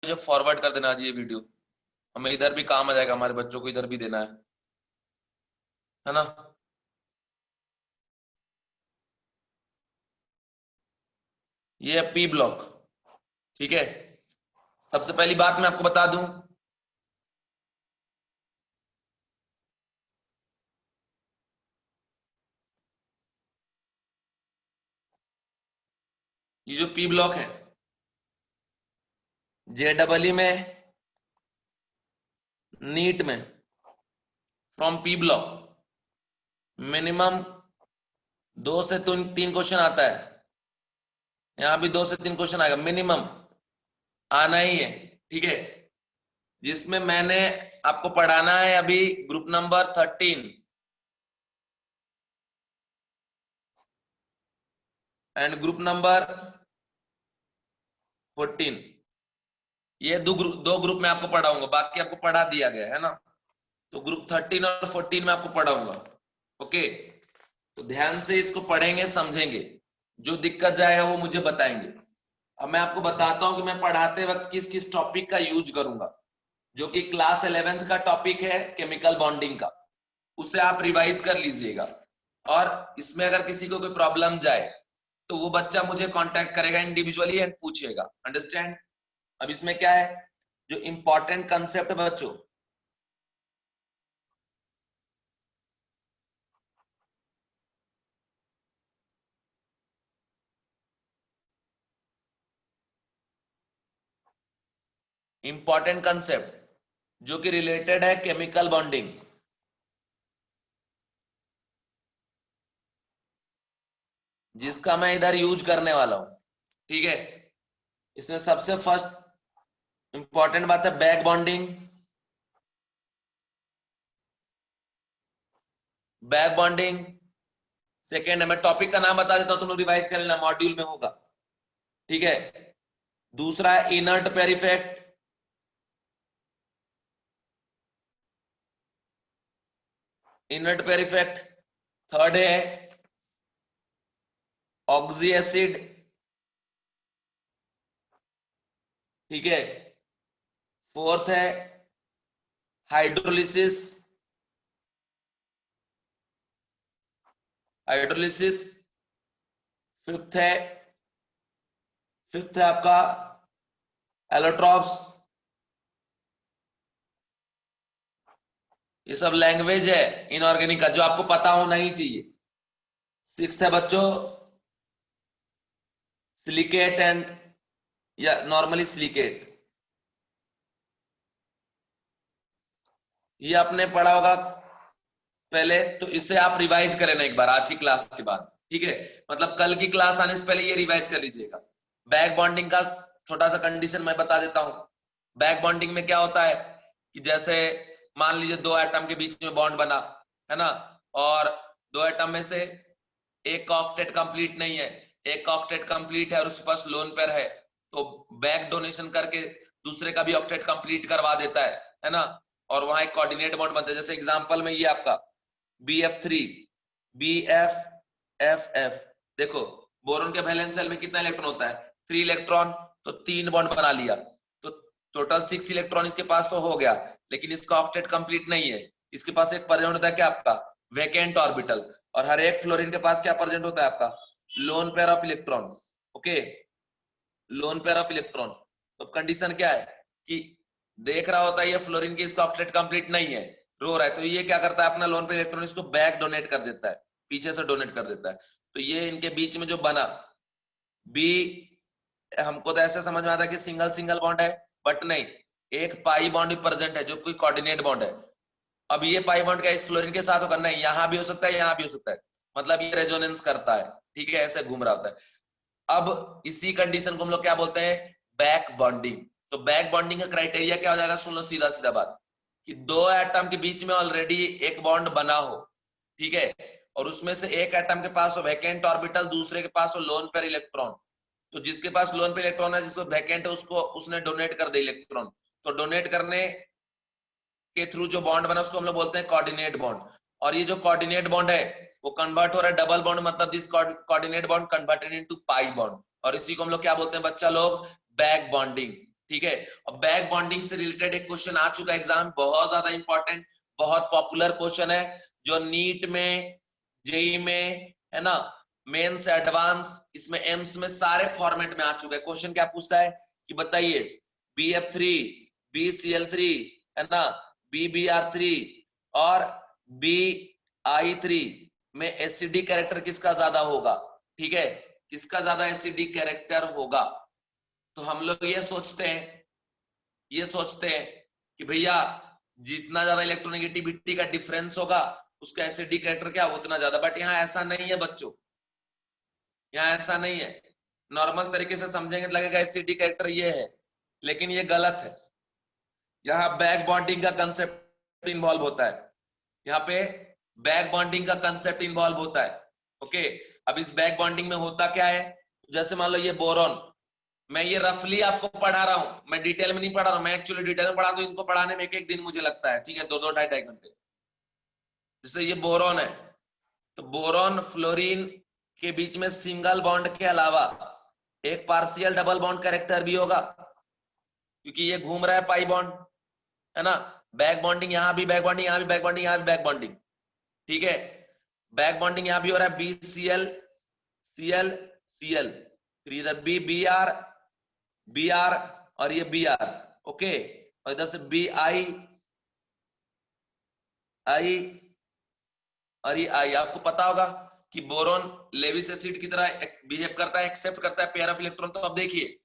मुझे फॉरवर्ड कर देना आज ये वीडियो, हमें इधर भी काम आ जाएगा, हमारे बच्चों को इधर भी देना है ना। ये है पी ब्लॉक, ठीक है। सबसे पहली बात मैं आपको बता दूं, ये जो पी ब्लॉक है JEE में, नीट में, फ्रॉम पी ब्लॉक मिनिमम 2 से 3 क्वेश्चन आता है। यहां भी 2 से 3 क्वेश्चन आएगा मिनिमम, आना ही है, ठीक है। जिसमें मैंने आपको पढ़ाना है अभी group number 13 and group number 14। ये दो ग्रुप में आपको पढ़ाऊंगा, बाकी आपको पढ़ा दिया गया है ना। तो ग्रुप 13 और 14 में आपको पढ़ाऊंगा, ओके। तो ध्यान से इसको पढ़ेंगे, समझेंगे, जो दिक्कत जाएगा वो मुझे बताएंगे। अब मैं आपको बताता हूं कि मैं पढ़ाते वक्त किस किस टॉपिक का यूज करूंगा, जो कि क्लास 11th का टॉपिक है केमिकल बॉन्डिंग का, उसे आप रिवाइज कर लीजिएगा। और इसमें अगर किसी को कोई प्रॉब्लम जाए तो वो बच्चा मुझे कांटेक्ट करेगा इंडिविजुअली एंड पूछेगा, अंडरस्टैंड। अब इसमें क्या है, जो इंपॉर्टेंट कंसेप्ट बच्चों, इंपॉर्टेंट कंसेप्ट जो कि रिलेटेड है केमिकल बॉन्डिंग, जिसका मैं इधर यूज करने वाला हूं, ठीक है। इसमें सबसे फर्स्ट इंपॉर्टेंट बात है back bonding. Back bonding second है, मैं टॉपिक का नाम बता देता हूं, तुम लोग रिवाइज कर लेना, मॉड्यूल में होगा, ठीक है। दूसरा है inert pair effect, inert pair effect. Third है ऑक्सी एसिड, ठीक है। फोर्थ है हाइड्रोलिसिस, हाइड्रोलिसिस। फिफ्थ है, फिफ्थ है आपका एलोट्रॉप्स। ये सब लैंग्वेज है इनऑर्गेनिक का जो आपको पता होना ही चाहिए। सिक्स्थ है बच्चों सिलिकेट एंड, या नॉर्मली सिलिकेट, ये आपने पढ़ा होगा पहले, तो इसे आप रिवाइज करें ना एक बार आज की क्लास के बाद, ठीक है। मतलब कल की क्लास आने से पहले ये रिवाइज कर लीजिएगा। बैक बॉन्डिंग का छोटा सा कंडीशन मैं बता देता हूं। बैक बॉन्डिंग में क्या होता है कि जैसे मान लीजिए दो एटम के बीच में बॉन्ड बना है ना, और दो एटम में से एक का ऑक्टेट कंप्लीट नहीं है, एक का ऑक्टेट कंप्लीट है और उसके पास लोन पेयर है, तो बैक डोनेशन करके दूसरे का भी ऑक्टेट कंप्लीट करवा देता है ना। और वहां एक कोऑर्डिनेट बॉन्ड बनता है, जैसे एग्जांपल में ये आपका BF3 BFFF, देखो बोरोन के वैलेंस शेल में कितना इलेक्ट्रॉन होता है, 3 इलेक्ट्रॉन, तो 3 बॉन्ड बना लिया, तो टोटल 6 इलेक्ट्रॉन इसके पास तो हो गया, लेकिन इसका ऑक्टेट कंप्लीट नहीं है। इसके पास एक प्रेजेंट होता है क्या आपका वैकेंट ऑर्बिटल, और हर एक फ्लोरीन के पास क्या प्रेजेंट होता है आपका lone pair of electron, okay, lone pair of electron. तो कंडीशन क्या है कि देख रहा होता है ये फ्लोरीन की इसका ऑक्टेट कंप्लीट नहीं है, रो रहा है, तो ये क्या करता है अपना लोन पेयर इलेक्ट्रॉन इसको बैक डोनेट कर देता है, पीछे से डोनेट कर देता है। तो ये इनके बीच में जो बना बी, हमको तो ऐसे समझ में आता है कि सिंगल सिंगल बॉन्ड है, बट नहीं, एक पाई बॉन्ड भी प्रेजेंट है जो कोई कोऑर्डिनेट बॉन्ड है। अब ये पाई बॉन्ड क्या इस फ्लोरीन के साथ होगा, नहीं, यहां भी हो सकता है यहां भी हो सकता है, मतलब ये रेजोनेंस करता है, ठीक है, ऐसे घूम रहा होता है। अब इसी कंडीशन को हम लोग क्या बोलते हैं बैक बॉन्डिंग। तो बैक बॉन्डिंग का क्राइटेरिया क्या हो जाएगा, सुन लो सीधा सीधा बात, कि दो एटम के बीच में ऑलरेडी एक बॉन्ड बना हो, ठीक है, और उसमें से एक एटम के पास हो वैकेंट ऑर्बिटल, दूसरे के पास हो लोन पेयर इलेक्ट्रॉन। तो जिसके पास लोन पेयर इलेक्ट्रॉन है, जिसको वैकेंट है, उसको उसने डोनेट कर दे इलेक्ट्रॉन, तो डोनेट करने के थ्रू जो बॉन्ड बना उसको हम लोग बोलते हैं कोऑर्डिनेट बॉन्ड। और ये जो कोऑर्डिनेट बॉन्ड है वो कन्वर्ट हो रहा है डबल बॉन्ड, मतलब this coordinate bond converted into pi bond, और इसी को हम लोग क्या बोलते हैं बच्चा लोग बैक बॉन्डिंग। ठीक है। और बैक बॉन्डिंग से रिलेटेड एक क्वेश्चन आ चुका है एग्जाम, बहुत ज्यादा इंपॉर्टेंट, बहुत पॉपुलर क्वेश्चन है, जो नीट में, जेई में, है ना, मेंस, एडवांस, इसमें एम्स में सारे फॉर्मेट में आ चुका है। क्वेश्चन क्या पूछता है कि बताइए BF3, BCl3, है ना, BBr3 और BI3 में एसिडी कैरेक्टर किसका ज्यादा होगा? ठीक है, किसका ज्यादा एसिडी कैरेक्टर होगा? तो हम लोग ये सोचते हैं कि भैया जितना ज्यादा इलेक्ट्रोनेगेटिविटी का डिफरेंस होगा उसका एसिडी कैरेक्टर क्या उतना ज्यादा, बट यहाँ ऐसा नहीं है बच्चों, यहाँ ऐसा नहीं है। नॉर्मल तरीके से समझेंगे तो लगेगा एसिडी कैरेक्टर ये है, लेकिन ये गलत है। यहाँ बैक बॉन्डिंग का कंसेप्ट इन्वॉल्व होता है, यहाँ पे बैक बॉन्डिंग का कंसेप्ट इन्वॉल्व होता है। ओके, अब इस बैक बॉन्डिंग में होता क्या है, जैसे मान लो ये बोरॉन, मैं ये रफली आपको पढ़ा रहा हूं, मैं डिटेल में नहीं पढ़ा रहा हूं, मैं एक्चुअली डिटेल में पढ़ा दूं, इनको पढ़ाने में एक दिन मुझे लगता है, ठीक है, 2-2 ढाई घंटे। जैसे ये बोरॉन है, तो बोरॉन फ्लोरीन के बीच में सिंगल बॉन्ड के अलावा एक पार्शियल डबल बॉन्ड कैरेक्टर भी होगा, क्योंकि ये घूम रहा है पाई बॉन्ड, है ना। बैक बॉन्डिंग यहां भी, बैक बॉन्डिंग यहां भी, बैक बॉन्डिंग यहां भी, बैक बॉन्डिंग, ठीक है। बैक बॉन्डिंग यहां भी हो रहा है, BCl Cl Cl, फिर इधर BBr Br और ये Br, ओके, और इधर से Bi I और ये I। आपको पता होगा कि बोरॉन लेविस एसिड की तरह बिहेव करता है, एक्सेप्ट करता है पेयर ऑफ इलेक्ट्रॉन। तो अब देखिए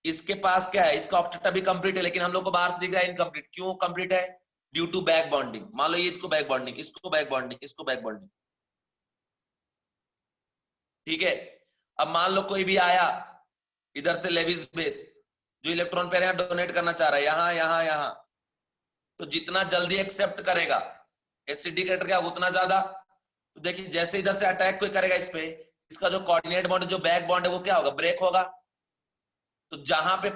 इसके पास क्या है, इसका ऑक्टेट भी कंप्लीट है, लेकिन हम लोग को बाहर से दिख रहा है इनकम्प्लीट। क्यों कंप्लीट है? Due to back bonding. मान लो ये इसको बैक बॉन्डिंग, इसको बैक बॉन्डिंग, इसको बैक बॉन्डिंग, ठीक है। अब मान लो कोई भी आया इधर से लेविस बेस, जो इलेक्ट्रॉन पेयर यहां डोनेट करना चाह रहा है, यहां यहां यहां, तो जितना जल्दी एक्सेप्ट करेगा एसिडी कैरेक्टर क्या उतना ज्यादा। तो देखिए जैसे इधर से अटैक कोई करेगा इस पे, इसका जो कोऑर्डिनेट बॉन्ड, जो बैक बॉन्ड है, वो क्या होगा? ब्रेक होगा। तो जहां पे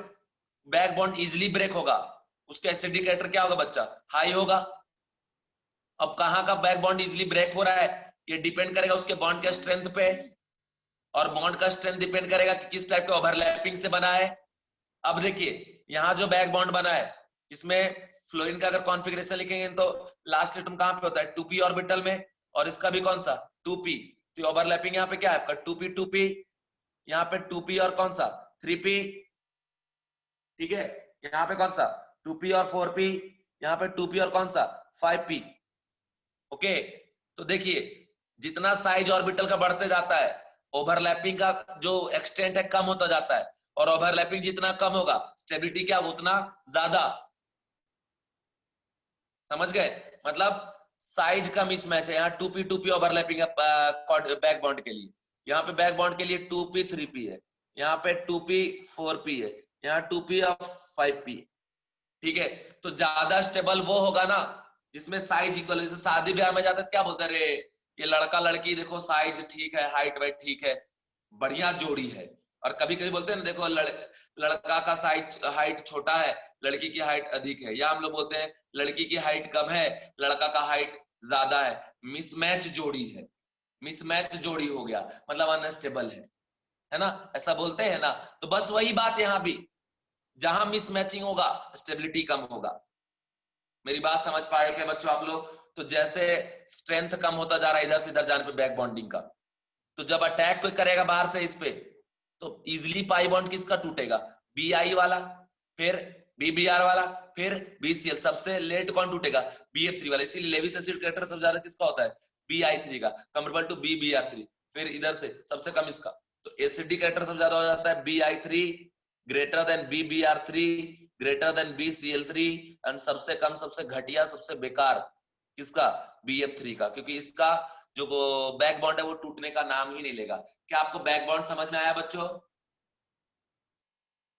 बैक बॉन्ड इजिली ब्रेक होगा उसका एसिडी कैरेक्टर क्या होगा बच्चा? हाई होगा। अब कहां का बैक बॉन्ड इजिली ब्रेक हो रहा है, ये डिपेंड करेगा उसके बॉन्ड के स्ट्रेंथ पे, और बॉन्ड का स्ट्रेंथ डिपेंड करेगा कि किस टाइप के ओवरलैपिंग से बना है। अब देखिए यहाँ जो बैक बॉन्ड बना है, इसमें फ्लोरीन का अगर कॉन्फ़िगरेशन लिखेंगे तो लास्ट एटम कहां पे होता है? 2p ऑर्बिटल में, और इसका भी कौन सा? 2p। तो ओवरलैपिंग यहाँ पे क्या है आपका? 2p 2p, यहाँ पे 2p और कौन सा? 3p, ठीक है। यहाँ पे कौन सा? 2p और 4p, यहाँ पे 2p और कौन सा? 5p, okay. तो देखिए जितना साइज ऑर्बिटल का बढ़ते जाता है, ओवरलैपिंग का जो एक्सटेंट है कम होता जाता है, और ओवरलैपिंग जितना कम होगा स्टेबिलिटी क्या उतना ज्यादा। समझ गए? मतलब साइज का मिसमैच है। यहाँ 2p 2p ओवरलैपिंग है बैक बॉन्ड के लिए, यहाँ पे बैक बॉन्ड के लिए 2p 3p है, यहाँ पे 2p 4p है, यहाँ 2p और 5p, ठीक है। तो ज्यादा स्टेबल वो होगा ना जिसमें साइज इक्वल। जैसे शादी ब्याह में जाते क्या बोलते रे, ये लड़का लड़की देखो साइज ठीक है, हाइट वाइट ठीक है, बढ़िया जोड़ी है। और कभी कभी बोलते हैं ना, देखो लड़का का साइज हाइट छोटा है, लड़की की हाइट अधिक है, या हम लोग बोलते हैं लड़की की हाइट कम है, लड़का का हाइट ज्यादा है। मिसमैच जोड़ी है, मिसमैच जोड़ी हो गया, मतलब अनस्टेबल है ना, ऐसा बोलते हैं ना। तो बस वही बात यहाँ भी, जहां मिसमैचिंग होगा स्टेबिलिटी कम होगा। मेरी बात समझ पाए क्या बच्चों आप लोग? तो जैसे स्ट्रेंथ कम होता जा रहा है इधर से इधर जाने पे बैक बॉन्डिंग का, तो जब अटैक कोई करेगा बाहर से इस पे, तो इजिली पाई बॉन्ड किसका टूटेगा? BI वाला, फिर BBr वाला, फिर BCl। सबसे लेट कौन टूटेगा? BF3 वाला। इसीलिए लेविस एसिड कैरेक्टर सबसे ज्यादा किसका होता है? BI3 का, कंपेरेबल टू BBr3। फिर इधर से सबसे कम इसका। तो एसिडिक कैरेक्टर सबसे ज्यादा हो जाता है BI3 greater than BBr3 greater than BCl3, and सबसे कम, सबसे घटिया, सबसे बेकार किसका? BF3 का, क्योंकि इसका जो बैक बॉन्ड है वो टूटने का नाम ही नहीं लेगा। क्या आपको बैक बॉन्ड समझ में आया बच्चों?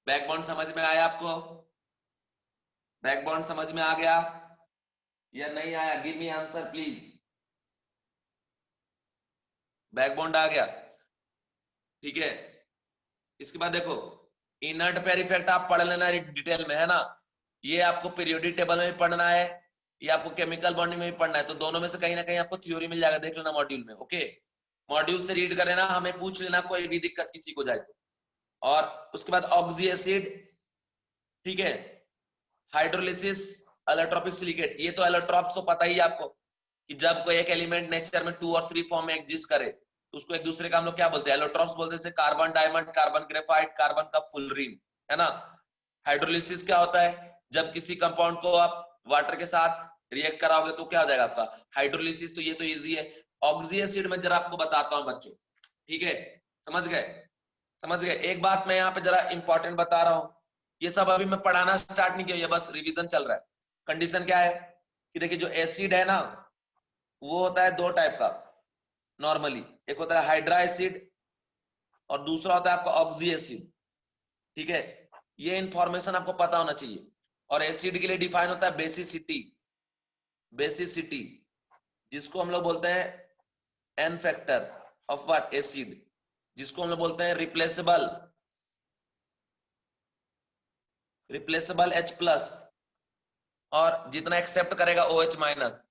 बैक बॉन्ड समझ में आया आपको? बैक बॉन्ड समझ में आ गया या नहीं आया? Give me answer please. Back bond आ गया, ठीक है। इसके बाद देखो इनर्ट पेयर इफेक्ट आप पढ़ लेना डिटेल में, है ना। ये आपको पीरियोडिक टेबल में भी पढ़ना है, ये आपको केमिकल बॉन्डिंग में भी पढ़ना है। तो दोनों में से कहीं ना कहीं आपको थ्योरी मिल जाएगा, देख लेना मॉड्यूल में, ओके। मॉड्यूल से रीड कर लेना, हमें पूछ लेना कोई भी दिक्कत किसी को जाए तो। और उसके बाद ऑक्सी एसिड, ठीक है। हाइड्रोलिसिस, एलोट्रोपिक सिलिकेट, ये तो एलोट्रॉप्स तो पता ही है आपको कि जब कोई एक एलिमेंट नेचर में 2 और 3 फॉर्म में एग्जिस्ट करे तो उसको एक दूसरे का हम लोग क्या बोलते हैं, एलोट्रॉप्स बोलते हैं, जैसे carbon diamond, carbon graphite, carbon का फुलरीन, है ना। हाइड्रोलिसिस क्या होता है, जब किसी कंपाउंड को आप वाटर के साथ रिएक्ट कराओगे तो क्या हो जाएगा आपका हाइड्रोलिसिस। तो ये तो इजी है। ऑक्सी एसिड में जरा आपको बताता हूं बच्चों, ठीक है, समझ गए, समझ गए। एक बात मैं यहाँ पे जरा इंपॉर्टेंट बता रहा हूँ, ये सब अभी मैं पढ़ाना स्टार्ट नहीं किया, ये बस रिवीजन चल रहा है। कंडीशन क्या है कि देखिए जो एसिड है ना वो होता है 2 टाइप का नॉर्मली, एक होता है हाइड्रा एसिड और दूसरा होता है आपका ऑक्सी एसिड, ठीक है। ये इंफॉर्मेशन आपको पता होना चाहिए। और एसिड के लिए डिफाइन होता है बेसिसिटी, बेसिसिटी जिसको हम लोग बोलते हैं n factor of what acid, जिसको हम लोग बोलते हैं रिप्लेसेबल, रिप्लेसेबल H+, और जितना एक्सेप्ट करेगा OH माइनस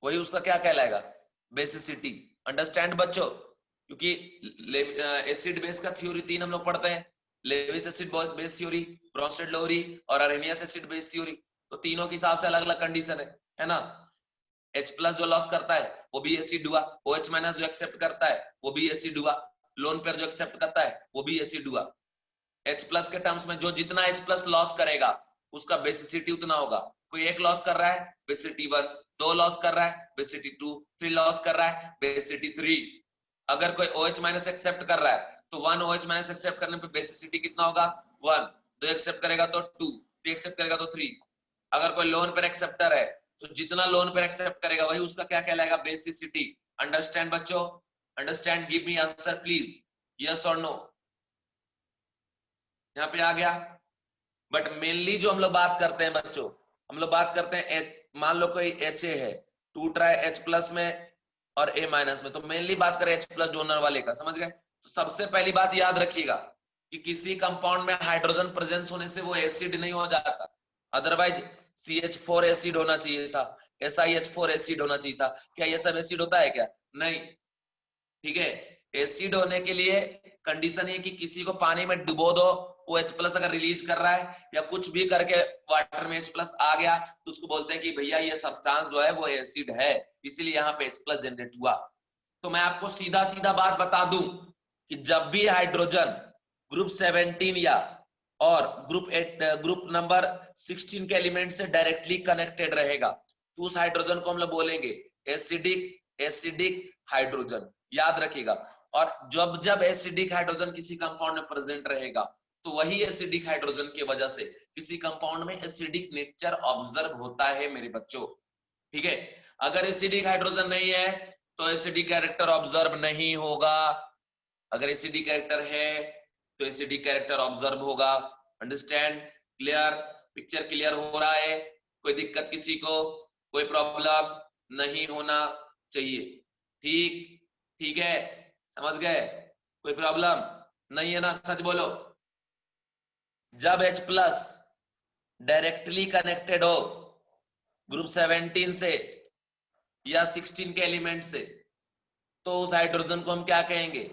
वही उसका क्या कहलाएगा, बेसिसिटी। अंडरस्टैंड बच्चों, क्योंकि एसिड बेस का थ्योरी 3 हम लोग पढ़ते हैं, Lewis acid base theory, Bronsted Lowry और अरेनियस एसिड बेस थ्योरी। तो तीनों के हिसाब से अलग अलग कंडीशन है ना। H+ जो लॉस करता है वो भी एसिड हुआ, OH माइनस जो एक्सेप्ट करता है वो भी एसिड हुआ, लोन पेयर जो एक्सेप्ट करता है वो भी एसिड हुआ। H+ के टर्म्स में जो जितना H+ लॉस करेगा उसका बेसिसिटी उतना होगा। कोई एक लॉस कर रहा है बेसिसिटी 1, 2 लॉस कर रहा है बेसिसिटी 2, 3 लॉस कर रहा है बेसिसिटी 3। अगर कोई OH माइनस एक्सेप्ट कर रहा है तो 1 OH माइनस एक्सेप्ट करने पे बेसिसिटी कितना होगा 1, 2 एक्सेप्ट करेगा तो 2, 3 एक्सेप्ट करेगा तो 3। अगर कोई लोन पर एक्सेप्टर है तो जितना लोन पर एक्सेप्ट करेगा वही उसका क्या कहलाएगा, बेसिसिटी। अंडरस्टैंड बच्चों, understand, give me answer please, yes और नो। यहाँ पे आ गया। बट मेनली जो हम लोग बात करते हैं बच्चों, हम लोग बात करते हैं मान लो कोई HA है, टूट रहा है H+ में और A- में, तो मेनली बात करें H+ डोनर वाले का, समझ गए। तो सबसे पहली बात याद रखिएगा कि किसी कंपाउंड में हाइड्रोजन प्रेजेंस होने से वो एसिड नहीं हो जाता, अदरवाइज CH4 एसिड होना चाहिए था, SiH4 एसिड होना चाहिए था। क्या ये सब एसिड होता है क्या, नहीं, ठीक है। एसिड होने के लिए कंडीशन ये कि किसी को पानी में डुबो दो, वो H+ अगर रिलीज कर रहा है या कुछ भी करके वाटर में H+ आ गया तो उसको बोलते हैं कि भैया ये सब्सटेंस जो है वो एसिड है, इसीलिए यहाँ पे H+ जनरेट हुआ। तो मैं आपको सीधा सीधा बात बता दूं कि जब भी हाइड्रोजन ग्रुप 17 या और ग्रुप नंबर 16 के एलिमेंट से डायरेक्टली कनेक्टेड रहेगा तो उस हाइड्रोजन को हम लोग बोलेंगे एसिडिक हाइड्रोजन, याद रखिएगा। और जब जब एसिडिक हाइड्रोजन किसी कंपाउंड में प्रेजेंट रहेगा तो वही एसिडिक हाइड्रोजन की वजह से किसी कंपाउंड में एसिडिक नेचर ऑब्जर्व होता है मेरे बच्चों, ठीक है। अगर एसिडिक हाइड्रोजन नहीं है तो एसिडिक कैरेक्टर ऑब्जर्व नहीं होगा, अगर एसिडिक कैरेक्टर है तो एसिडिक कैरेक्टर ऑब्जर्व होगा। अंडरस्टैंड, क्लियर, पिक्चर क्लियर हो रहा है, कोई दिक्कत किसी को, कोई प्रॉब्लम नहीं होना चाहिए, ठीक, ठीक है, समझ गए, कोई प्रॉब्लम नहीं है ना, सच बोलो। जब H+ डायरेक्टली कनेक्टेड हो ग्रुप 17 से या 16 के एलिमेंट से तो उस हाइड्रोजन को हम क्या कहेंगे,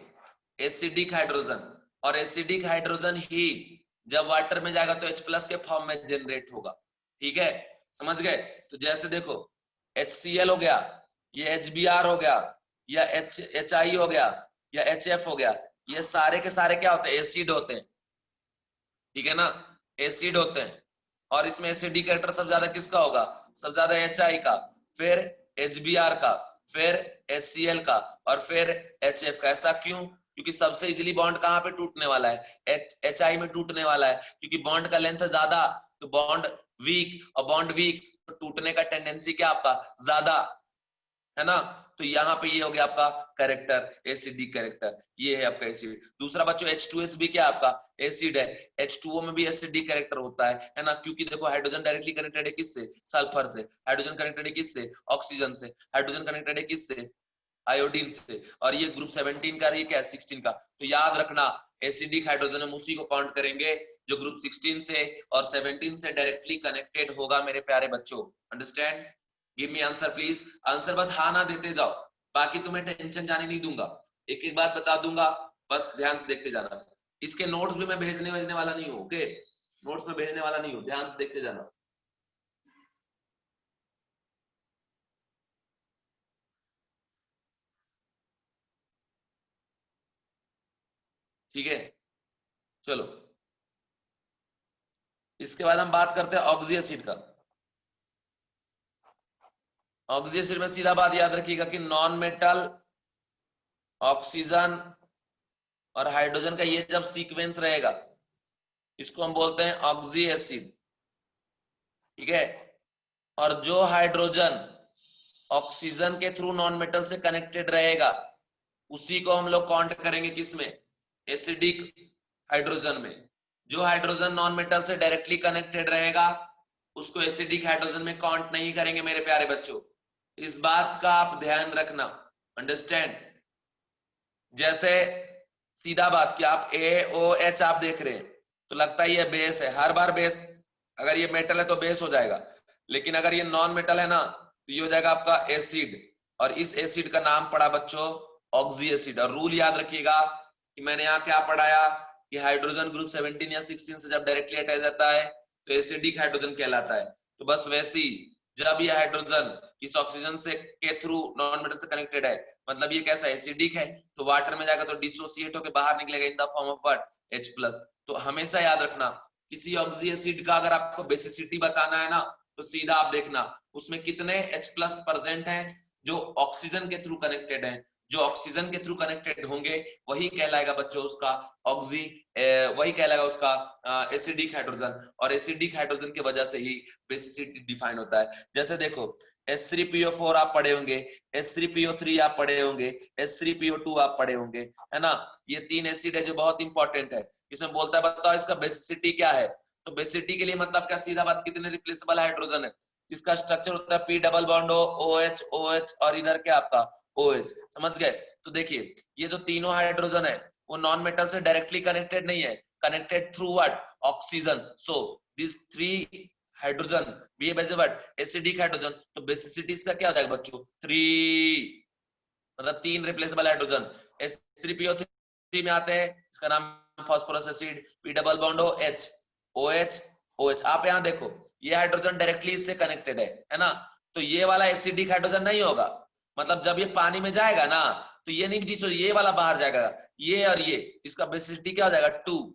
एसिडिक हाइड्रोजन। और एसिडिक हाइड्रोजन ही जब वाटर में जाएगा तो H+ के फॉर्म में जनरेट होगा, ठीक है, समझ गए। तो जैसे देखो HCl हो गया, ये HBr हो गया, या HI हो गया, या HF हो गया, ये सारे के सारे क्या होते हैं, एसिड होते हैं, ठीक है ना, एसिड होते हैं। और इसमें एसिडिक कैरेक्टर सबसे ज्यादा किसका होगा, सबसे ज्यादा HI का, फिर HBr का, फिर HCl का, और फिर HF का। ऐसा क्यों, क्योंकि सबसे इजीली बॉन्ड कहाँ पे टूटने वाला है, HI में टूटने वाला है, क्योंकि बॉन्ड का लेंथ ज्यादा तो बॉन्ड वीक, और बॉन्ड वीक तो टूटने का टेंडेंसी क्या आपका ज्यादा, है ना। तो यहाँ पे ये हो गया आपका कैरेक्टर, एसिडिक कैरेक्टर, ये है आपका एसिड। दूसरा बच्चों H2S भी क्या आपका एसिड है, H2O में भी एसिडिक कैरेक्टर होता है ना, क्योंकि देखो हाइड्रोजन डायरेक्टली कनेक्टेड है किससे, सल्फर से, हाइड्रोजन कनेक्टेड है किससे, ऑक्सीजन से, हाइड्रोजन कनेक्टेड है किससे, आयोडीन से, और ये ग्रुप 17 का, ये क्या 16 का। तो याद रखना एसिडिक हाइड्रोजन हम उसी को काउंट करेंगे जो ग्रुप 16 से और 17 से डायरेक्टली कनेक्टेड होगा मेरे प्यारे बच्चों। Understand, give me answer please, answer बस हाँ ना देते जाओ, बाकी तुम्हें टेंशन जाने नहीं दूंगा, एक एक बात बता दूंगा, बस ध्यान से देखते जाना। इसके नोट्स भी मैं भेजने वाला नहीं हूँ, ओके। नोट्स में भेजने वाला नहीं हूं, ध्यान से देखते जाना। ठीक है, चलो इसके बाद हम बात करते हैं ऑक्सी एसिड का। ऑक्सी एसिड में सीधा बात याद रखिएगा कि नॉन मेटल, ऑक्सीजन और हाइड्रोजन का ये जब सीक्वेंस रहेगा इसको हम बोलते हैं ऑक्सी एसिड। ठीक है, और जो हाइड्रोजन ऑक्सीजन के थ्रू नॉन मेटल से कनेक्टेड रहेगा उसी को हम लोग काउंट करेंगे किसमें, एसिडिक हाइड्रोजन में। जो हाइड्रोजन नॉन मेटल से डायरेक्टली कनेक्टेड रहेगा उसको एसिडिक हाइड्रोजन में काउंट नहीं करेंगे मेरे प्यारे बच्चों, इस बात का आप ध्यान रखना, अंडरस्टैंड। जैसे सीधा बात कि आप AOH आप देख रहे हैं तो लगता है ये बेस है, हर बार बेस, अगर ये मेटल है तो बेस हो जाएगा, लेकिन अगर ये नॉन मेटल है ना तो ये हो जाएगा आपका एसिड, और इस एसिड का नाम पड़ा बच्चों ऑक्सी एसिड। और रूल याद रखिएगा कि मैंने यहाँ क्या पढ़ाया कि हाइड्रोजन ग्रुप 17 या 16 से जब डायरेक्टली अटैच जाता है तो एसिडिक हाइड्रोजन कहलाता है। तो बस वैसे ही जब ये हाइड्रोजन इस ऑक्सीजन से के थ्रू नॉन मेटल से कनेक्टेड है, मतलब ये कैसा एसिडिक है, तो वाटर में जाकर तो डिसोसिएट होकर बाहर निकलेगा in the form of what, H+। तो हमेशा याद रखना किसी ऑक्सी एसिड का अगर आपको बेसिसिटी बताना है ना तो सीधा आप देखना उसमें कितने H+ प्रेजेंट हैं जो ऑक्सीजन के थ्रू कनेक्टेड हैं। जो ऑक्सीजन के थ्रू कनेक्टेड होंगे वही कहलाएगा बच्चों उसका ऑक्सी, वही कहलाएगा उसका एसिडिक हाइड्रोजन, और एसिडिक हाइड्रोजन की वजह से ही बेसिसिटी डिफाइन होता है। जैसे देखो H3PO4 आप पढ़े होंगे, H3PO3 आप पढ़े होंगे, H3PO2 आप पढ़े होंगे, है ना। ये 3 एसिड है जो बहुत इंपॉर्टेंट है। इसमें बोलता है बताओ इसका बेसिसिटी क्या है, तो बेसिसिटी के लिए मतलब क्या, सीधा बात कितने रिप्लेसेबल हाइड्रोजन है। इसका स्ट्रक्चर होता है P double bond OH OH और इधर क्या आपका OH, समझ गए। तो देखिए ये जो तीनों हाइड्रोजन है वो नॉन मेटल से डायरेक्टली कनेक्टेड नहीं है, connected through what, oxygen. So this 3 hydrogen be what, acidic hydrogen. तो बेसिसिटी इसका क्या हो जाएगा बच्चों 3, मतलब 3 रिप्लेसेबल हाइड्रोजन। H3PO3 में आते हैं, इसका नाम phosphorus acid, P double bond OH OH OH। आप यहाँ देखो ये हाइड्रोजन डायरेक्टली इससे कनेक्टेड है ना, तो ये वाला एसिडिक हाइड्रोजन नहीं होगा, मतलब जब ये पानी में जाएगा ना तो ये नहीं डिसो, ये वाला बाहर जाएगा, ये और ये, इसका बेसिसिटी क्या हो जाएगा 2,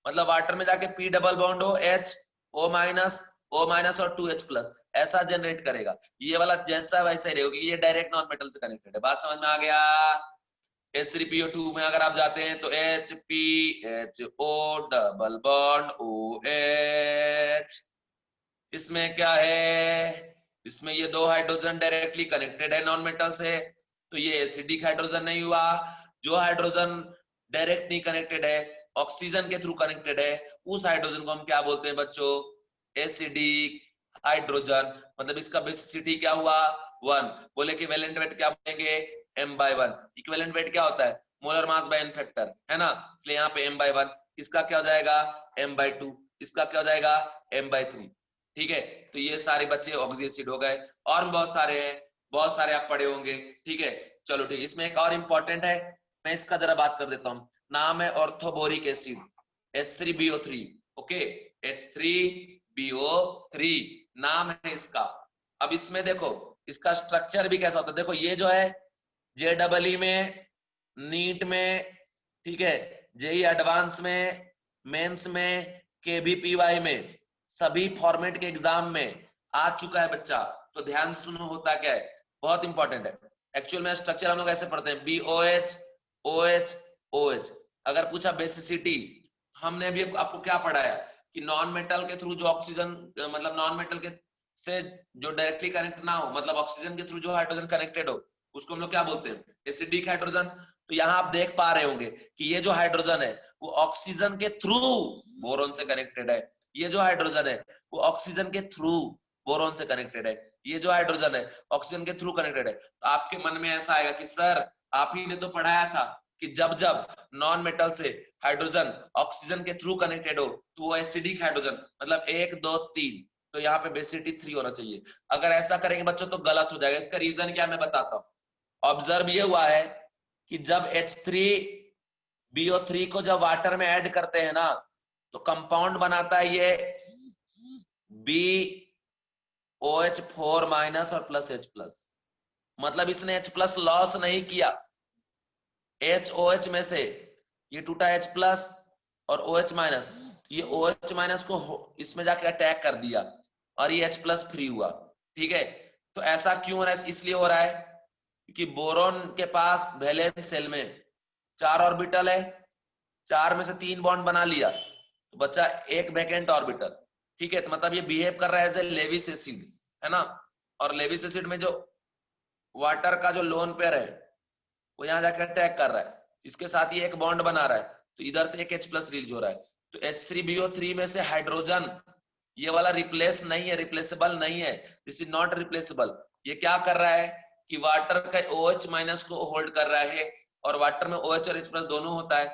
मतलब वाटर में जाके P double bond OH O minus और 2H+ ऐसा जनरेट करेगा। ये वाला जैसा वैसा ही रहेगा, ये डायरेक्ट नॉन मेटल से कनेक्टेड है। बात समझ में आ गया। H3PO2 में अगर आप जाते हैं तो HPHO डबल बॉन्ड OH, इसमें क्या है, इसमें ये 2 हाइड्रोजन डायरेक्टली कनेक्टेड है नॉन मेटल से, तो ये एसिडिक हाइड्रोजन नहीं हुआ। जो हाइड्रोजन डायरेक्ट नहीं कनेक्टेड है, ऑक्सीजन के थ्रू कनेक्टेड है, उस हाइड्रोजन को हम क्या बोलते हैं बच्चों, एसिडिक हाइड्रोजन। मतलब इसका बेसिसिटी क्या हुआ 1। बोले कि वैलेंट वेट क्या बोलेंगे m/1। इक्विवेलेंट वेट क्या होता है, molar mass by n factor, है ना, इसलिए यहाँ पे m/1। इसका क्या हो जाएगा m/2, इसका क्या हो जाएगा m/3। ठीक है, तो ये सारे बच्चे ऑक्सी एसिड हो गए, और बहुत सारे हैं, बहुत सारे आप पढ़े होंगे। ठीक है, चलो ठीक है, इसमें एक और इंपॉर्टेंट है, मैं इसका जरा बात कर देता हूँ। नाम है orthoboric acid H3BO3। Okay, H3BO3 नाम है इसका। अब इसमें देखो इसका स्ट्रक्चर भी कैसा होता है, देखो ये जो है JEE में, नीट में, ठीक है, जेई एडवांस में, मेंस में, KVPY में, सभी फॉर्मेट के एग्जाम में आ चुका है बच्चा। तो ध्यान सुनो होता क्या है, बहुत इंपॉर्टेंट है। एक्चुअल में स्ट्रक्चर हम लोग ऐसे पढ़ते हैं BOH OH OH। अगर पूछा बेसिसिटी, हमने भी आपको क्या पढ़ाया कि नॉन मेटल के थ्रू जो ऑक्सीजन, मतलब नॉन मेटल के से जो डायरेक्टली कनेक्ट ना हो, मतलब ऑक्सीजन के थ्रू जो हाइड्रोजन कनेक्टेड हो, उसको हम लोग क्या बोलते हैं एसिडिक हाइड्रोजन। तो यहाँ आप देख पा रहे होंगे कि ये जो हाइड्रोजन है वो ऑक्सीजन के थ्रू बोरॉन से कनेक्टेड है, ये जो हाइड्रोजन है वो ऑक्सीजन के थ्रू बोरॉन से कनेक्टेड है, ये जो हाइड्रोजन है ऑक्सीजन के थ्रू कनेक्टेड है। तो आपके मन में ऐसा आएगा कि सर आप ही ने तो पढ़ाया था कि जब जब नॉन मेटल से हाइड्रोजन ऑक्सीजन के थ्रू कनेक्टेड हो तो वो एसिडिक हाइड्रोजन, मतलब 1 2 3, तो यहाँ पे बेसिसिटी 3 होना चाहिए। अगर ऐसा करेंगे बच्चों तो गलत हो जाएगा। इसका रीजन क्या मैं बताता हूँ। ऑब्जर्व ये हुआ है कि जब H3BO3 को जब वाटर में ऐड करते हैं ना तो कंपाउंड बनाता है ये BOH4 माइनस और प्लस H प्लस। मतलब इसने H प्लस लॉस नहीं किया, HOH में से ये टूटा H प्लस और OH माइनस, ये OH माइनस को इसमें जाके अटैक कर दिया और ये H प्लस फ्री हुआ। ठीक है, तो ऐसा क्यों हो रहा है? इसलिए हो रहा है क्योंकि बोरॉन के पास वैलेंस शेल में 4 ऑर्बिटल है, 4 में से 3 बॉन्ड बना लिया तो बच्चा एक वैकेंट ऑर्बिटल। ठीक है, तो मतलब ये बिहेव कर रहा है एज ए लेविस एसिड, है ना। और लेविस एसिड में जो वाटर का जो लोन पेयर है वो यहां जाकर अटैक कर रहा है, इसके साथ ये एक बॉन्ड बना रहा है, तो इधर से एक H प्लस रिलीज हो रहा है। तो H3BO3 में से हाइड्रोजन ये वाला रिप्लेस नहीं है, रिप्लेसेबल नहीं है, दिस इज नॉट रिप्लेसेबल। ये क्या कर रहा है कि वाटर का OH माइनस को होल्ड कर रहा है, और वाटर में OH और H प्लस दोनों होता है,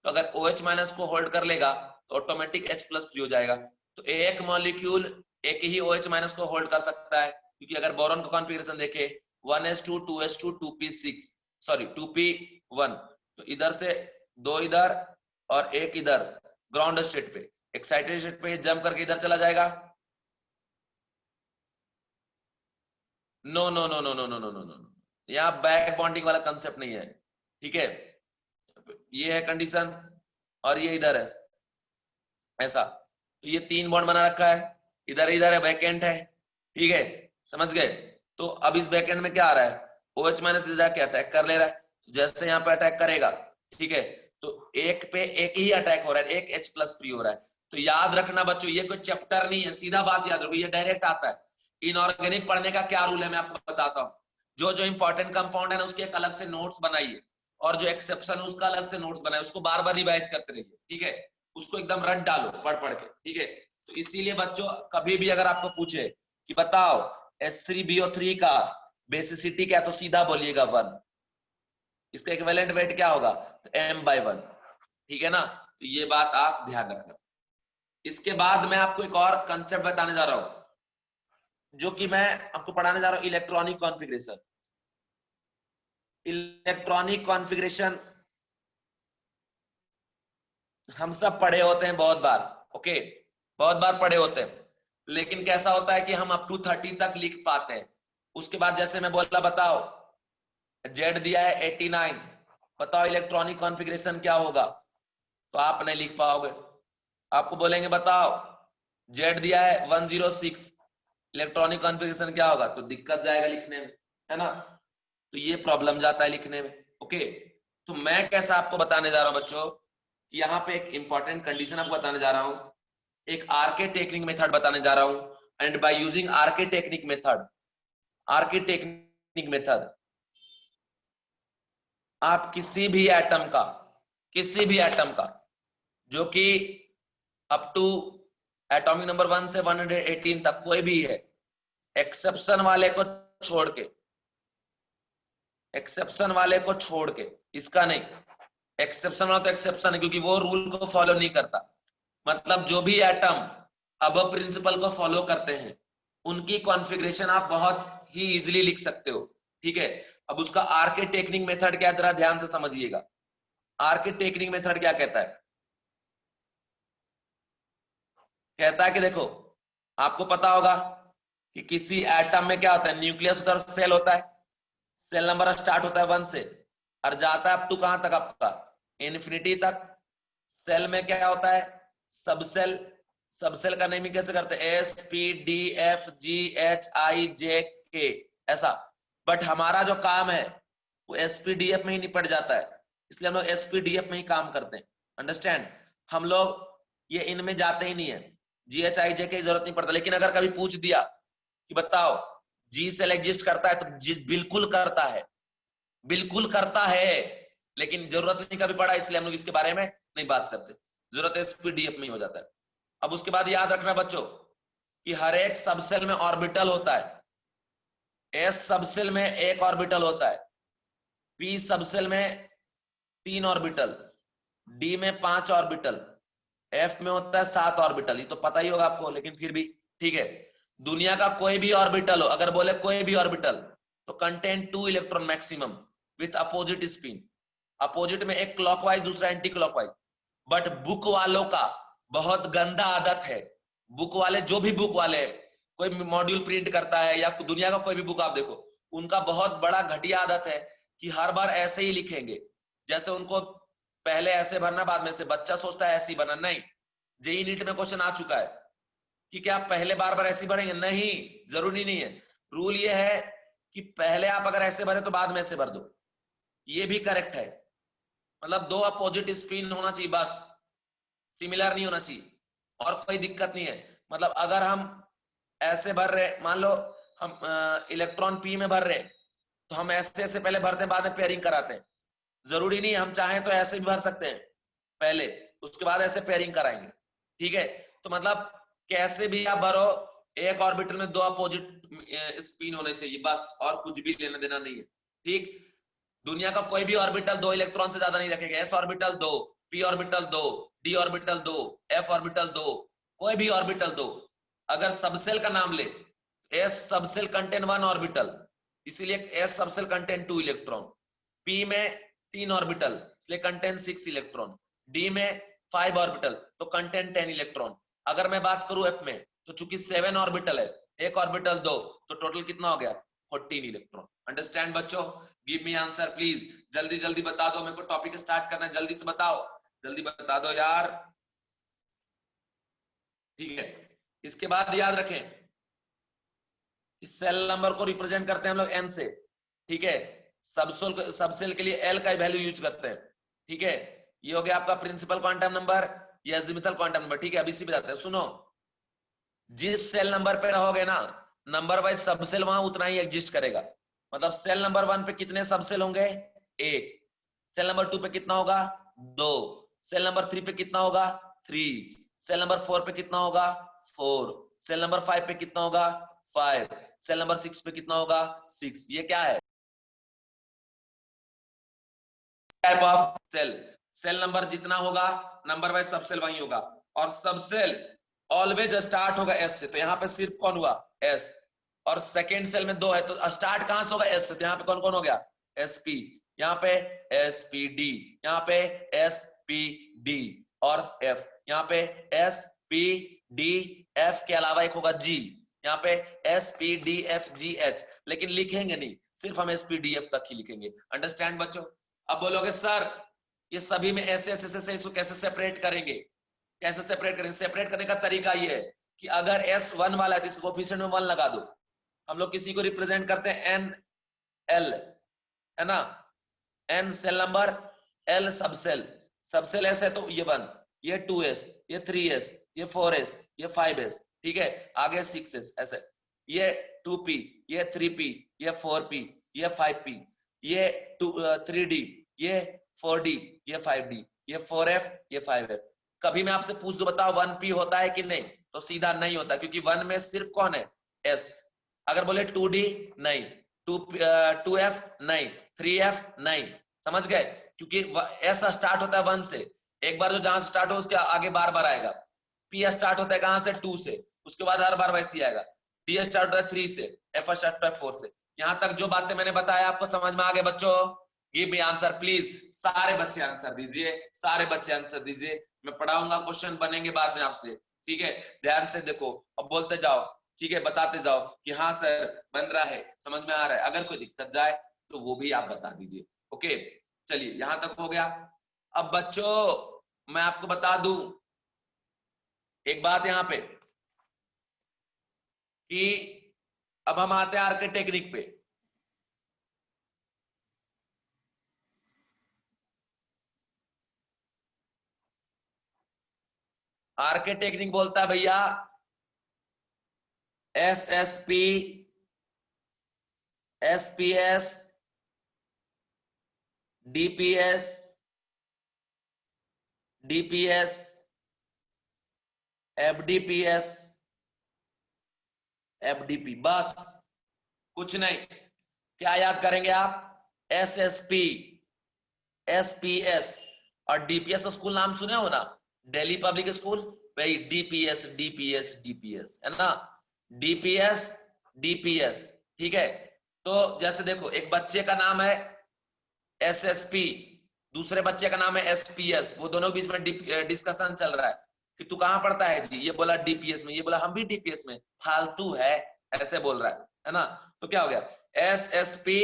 तो अगर OH माइनस को होल्ड कर लेगा तो ऑटोमेटिक H प्लस फ्री हो जाएगा। तो एक मॉलिक्यूल एक ही OH माइनस को होल्ड कर सकता है, क्योंकि अगर बोरॉन का कॉन्फ़िगरेशन देखे 1s2 2s2 2p6 sorry 2p1, तो इधर से 2 इधर और एक इधर ग्राउंड स्टेट पे, एक्साइटेड स्टेट पे जंप करके इधर चला जाएगा। No no no no no no no no no, यहाँ बैक बॉन्डिंग वाला कंसेप्ट नहीं है। ठीक है, ये है कंडीशन और ये इधर है ऐसा, तो ये 3 बॉन्ड बना रखा है, इधर इधर है वैकेंट है। ठीक है, समझ गए। तो अब इस वैकेंट में क्या आ रहा है, OH माइनस जाके अटैक कर ले रहा है, जैसे यहाँ पे अटैक करेगा, ठीक है, तो एक पे एक ही अटैक हो रहा है, एक H प्लस फ्री हो रहा है। तो याद रखना बच्चों, ये कोई चैप्टर नहीं है, सीधा बात याद रखो, ये डायरेक्ट आता है। इनऑर्गेनिक पढ़ने का क्या रूल है मैं आपको बताता हूँ। जो जो इंपॉर्टेंट कंपाउंड है ना उसके एक अलग से नोट्स बनाइए, और जो एक्सेप्शन है उसका अलग से नोट्स बनाइए, उसको बार बार रिवाइज करते रहिए। ठीक है, उसको एकदम रट डालो पढ़ पढ़ के। ठीक है, तो इसीलिए बच्चों कभी भी अगर आपको पूछे कि बताओ H3BO3 का बेसिसिटी क्या, तो सीधा बोलिएगा 1, इसका इक्विवेलेंट वेट क्या होगा, तो m/1। ठीक है ना, तो ये बात आप ध्यान रखना। इसके बाद मैं आपको एक और कंसेप्ट बताने जा रहा हूं, जो कि मैं आपको पढ़ाने जा रहा हूं, इलेक्ट्रॉनिक कॉन्फ़िगरेशन। इलेक्ट्रॉनिक कॉन्फ़िगरेशन हम सब पढ़े होते हैं बहुत बार, ओके, बहुत बार पढ़े होते हैं, लेकिन कैसा होता है कि हम अप टू 30 तक लिख पाते हैं। उसके बाद जैसे मैं बोला बताओ Z दिया है 89, बताओ इलेक्ट्रॉनिक कॉन्फ़िगरेशन क्या होगा, तो आप नहीं लिख पाओगे। आपको बोलेंगे बताओ Z दिया है 106, इलेक्ट्रॉनिक कॉन्फ़िगरेशन क्या होगा, तो दिक्कत जाएगा लिखने में, है ना। तो ये प्रॉब्लम जाता है लिखने में। ओके, तो मैं कैसा आपको बताने जा रहा हूं बच्चों, यहाँ पे एक इंपॉर्टेंट कंडीशन आपको बताने जा रहा हूं, एक आरके टेक्निक मेथड बताने जा रहा हूं, and by using RK technique method आप किसी भी एटम का जो कि अप टू एटॉमिक नंबर 1 से 118 तक कोई भी है, एक्सेप्शन वाले को छोड़ के, इसका नहीं, एक्सेप्शन वाला तो एक्सेप्शन है क्योंकि वो रूल को फॉलो नहीं करता। मतलब जो भी एटम अब प्रिंसिपल को फॉलो करते हैं उनकी कॉन्फ़िगरेशन आप बहुत ही इजीली लिख सकते हो। ठीक है, अब उसका आरके टेक्निक मेथड क्या, जरा ध्यान से समझिएगा। आरके टेक्निक मेथड क्या कहता है, कहता है कि देखो आपको पता होगा कि किसी एटम में क्या होता है, न्यूक्लियस होता है, सेल होता है, सेल नंबर स्टार्ट होता है 1 से और जाता है अप टू कहां तक, आपका इन्फिनिटी तक। सेल में क्या होता है, सबसेल का नेमिंग कैसे करते हैं, SPDFGHIJK ऐसा, बट हमारा जो काम है वो SPDF में ही निपट जाता है, इसलिए हम लोग SPDF में ही काम करते हैं। अंडरस्टैंड, हम लोग ये इनमें जाते ही नहीं है, GHIJK की जरूरत नहीं पड़ता। लेकिन अगर कभी पूछ दिया कि बताओ जी सेल एग्जिस्ट करता है, तो जी बिल्कुल करता है, लेकिन जरूरत नहीं कभी पड़ा, इसलिए हम लोग इसके बारे में नहीं बात करते, जरूरत SPDF में ही हो जाता है। अब उसके बाद याद रखना बच्चों कि हर एक सबसेल में ऑर्बिटल होता है, S सबसेल में एक ऑर्बिटल होता है, P सबसेल में 3 ऑर्बिटल, D में 5 ऑर्बिटल, F में होता है 7 ऑर्बिटल, ये तो पता ही होगा आपको, लेकिन फिर भी ठीक है। दुनिया का कोई भी ऑर्बिटल हो, अगर बोले कोई भी ऑर्बिटल, तो contain 2 electron maximum with opposite spin, opposite में एक क्लॉकवाइज दूसरा एंटी क्लॉकवाइज। बट बुक वालों का बहुत गंदा आदत है बुक वाले, जो भी बुक वाले है, कोई मॉड्यूल प्रिंट करता है या दुनिया का कोई भी बुक आप देखो, उनका बहुत बड़ा घटिया आदत है कि हर बार ऐसे ही लिखेंगे, जैसे उनको पहले ऐसे भरना बाद में से, बच्चा सोचता है ऐसे ही भरना। नहीं, जेईई नीट में क्वेश्चन आ चुका है कि क्या आप पहले बार बार ऐसे भरेंगे? नहीं, जरूरी नहीं है। रूल ये है कि पहले आप अगर ऐसे भरे तो बाद में ऐसे भर दो, ये भी करेक्ट है। मतलब दो अपोजिट स्पिन होना चाहिए बस, सिमिलर नहीं होना चाहिए, और कोई दिक्कत नहीं है। मतलब अगर हम ऐसे भर रहे, मान लो हम इलेक्ट्रॉन पी में भर रहे, तो हम ऐसे ऐसे पहले भरते हैं, बाद में पेयरिंग कराते हैं। जरूरी नहीं, हम चाहें तो ऐसे भी भर सकते हैं पहले, उसके बाद ऐसे पेयरिंग कराएंगे। ठीक है, तो मतलब कैसे भी आप भरो, एक ऑर्बिटल में दो अपोजिट स्पिन होने चाहिए बस, और कुछ भी लेना देना नहीं है। ठीक, दुनिया का कोई भी ऑर्बिटल दो इलेक्ट्रॉन से ज्यादा नहीं रखेगा। एस ऑर्बिटल दो, पी ऑर्बिटल दो, डी ऑर्बिटल दो, एफ ऑर्बिटल दो, कोई भी ऑर्बिटल दो। अगर सबसेल का नाम ले, एस सबसेल कंटेन 1 ऑर्बिटल, इसीलिए S subshell contain 2 electron. P में 3 ऑर्बिटल, इसलिए कंटेन 6 इलेक्ट्रॉन। डी में 5 ऑर्बिटल, तो कंटेन 10 इलेक्ट्रॉन। अगर मैं बात करूं एफ में, तो चूंकि 7 ऑर्बिटल है, एक ऑर्बिटल दो, तो टोटल कितना हो गया? 14 इलेक्ट्रॉन। अंडरस्टैंड बच्चों? गिव मी आंसर प्लीज, जल्दी जल्दी बता दो, मेरे को टॉपिक स्टार्ट करना है, जल्दी से बताओ, जल्दी बता दो यार। ठीक है, इसके बाद याद रखें, इस सेल नंबर को रिप्रेजेंट करते हैं हम लोग एन से। ठीक है, सबसेल के लिए एल का वैल्यू यूज करते हैं। ठीक है, ये हो गया आपका प्रिंसिपल क्वांटम नंबर या अजीमुथल क्वांटम नंबर। ठीक है, अब इसी पे जाते हैं। सुनो, जिस सेल नंबर पे रहोगे ना, नंबर वाइज सबसेल वहां उतना ही एग्जिस्ट करेगा। मतलब सेल नंबर 1 पे कितने सबसेल होंगे? 1। सेल नंबर 2 पे कितना होगा? 2। सेल नंबर 3 पे कितना होगा? 3। सेल नंबर 4 पे कितना होगा? 4। सेल नंबर 5 पे कितना होगा? 5। सेल नंबर 6 पे कितना होगा? 6। ये क्या है? Type of shell. Shell number जितना होगा, नंबर वाइज सबसेल वही होगा। और सबसेल ऑलवेज स्टार्ट होगा एस से, तो यहाँ पे सिर्फ कौन हुआ? एस। और सेकेंड सेल में 2 है, तो स्टार्ट कहां से होगा? एस से। तो यहाँ पे कौन कौन हो गया? S P. यहाँ पे एस पी डी, यहाँ पे एस पी डी और एफ। यहाँ पे एस पी डी एफ के अलावा एक होगा जी, यहाँ पे S P D F G H. लेकिन लिखेंगे नहीं, सिर्फ हम एस पी डी एफ तक ही लिखेंगे। अंडरस्टैंड बच्चों? अब बोलोगे सर ये सभी में ऐसे ऐसे ऐसे इसको कैसे सेपरेट करेंगे? कैसे सेपरेट करेंगे? सेपरेट करने का तरीका ये है कि अगर S1 वाला है तो इसको कोफिशिएंट में 1 लगा दो। हम लोग किसी को रिप्रेजेंट करते हैं एन एल, है ना? N shell number, l subshell. Subshell s है तो ये 1, ये 2s, ये 3s, ये 4s, ये 5s। ठीक है, आगे 6s ऐसे, ये 2p, ये 3p, ये 4p, ये 5p, ये 3d, ये 4d, ये 5d, ये 4f, ये 5f। कभी मैं आपसे पूछ दो बताओ 1p होता है कि नहीं, तो सीधा नहीं होता, क्योंकि 1 में सिर्फ कौन है? s। अगर बोले 2d नहीं, 2f नहीं, 3f नहीं। समझ गए? क्योंकि s स्टार्ट होता है 1 से, एक बार जो जहां से स्टार्ट हो उसके आगे बार बार आएगा। p स्टार्ट होता है कहां से? 2 से, उसके बाद हर बार वैसे ही आएगा। d स्टार्ट होता है 3 से, f स्टार्ट होता है 4 से। यहां तक जो बातें मैंने बताया आपको समझ में आ गए बच्चों? गिव मी आंसर प्लीज, सारे बच्चे आंसर दीजिए, सारे बच्चे आंसर दीजिए। मैं पढ़ाऊंगा, क्वेश्चन बनेंगे बाद में आपसे। ठीक है, ध्यान से देखो, अब बोलते जाओ। ठीक है, बताते जाओ कि हाँ सर बन रहा है, समझ में आ रहा है। अगर कोई दिक्कत जाए तो वो भी आप बता दीजिए। ओके, चलिए यहां तक हो गया। अब बच्चों मैं आपको बता दूं एक बात यहां पे, कि अब हम आते हैं आर्के टेक्निक पे। आर्के टेक्निक बोलता है भैया SSP, SPS, DPS, DPS, FDPS, FDP, बस कुछ नहीं। क्या याद करेंगे आप? SSP, SPS और DPS। स्कूल नाम सुने हो ना, दिल्ली पब्लिक स्कूल, भाई DPS DPS DPS है ना, DPS DPS। ठीक है, तो जैसे देखो एक बच्चे का नाम है SSP, दूसरे बच्चे का नाम है SPS, वो दोनों बीच में डिस्कशन चल रहा है। कि तू कहाँ पढ़ता है जी, ये बोला डीपीएस में, ये बोला हम भी डीपीएस में, फालतू है, ऐसे बोल रहा है ना। तो क्या हो गया, एसएसपी,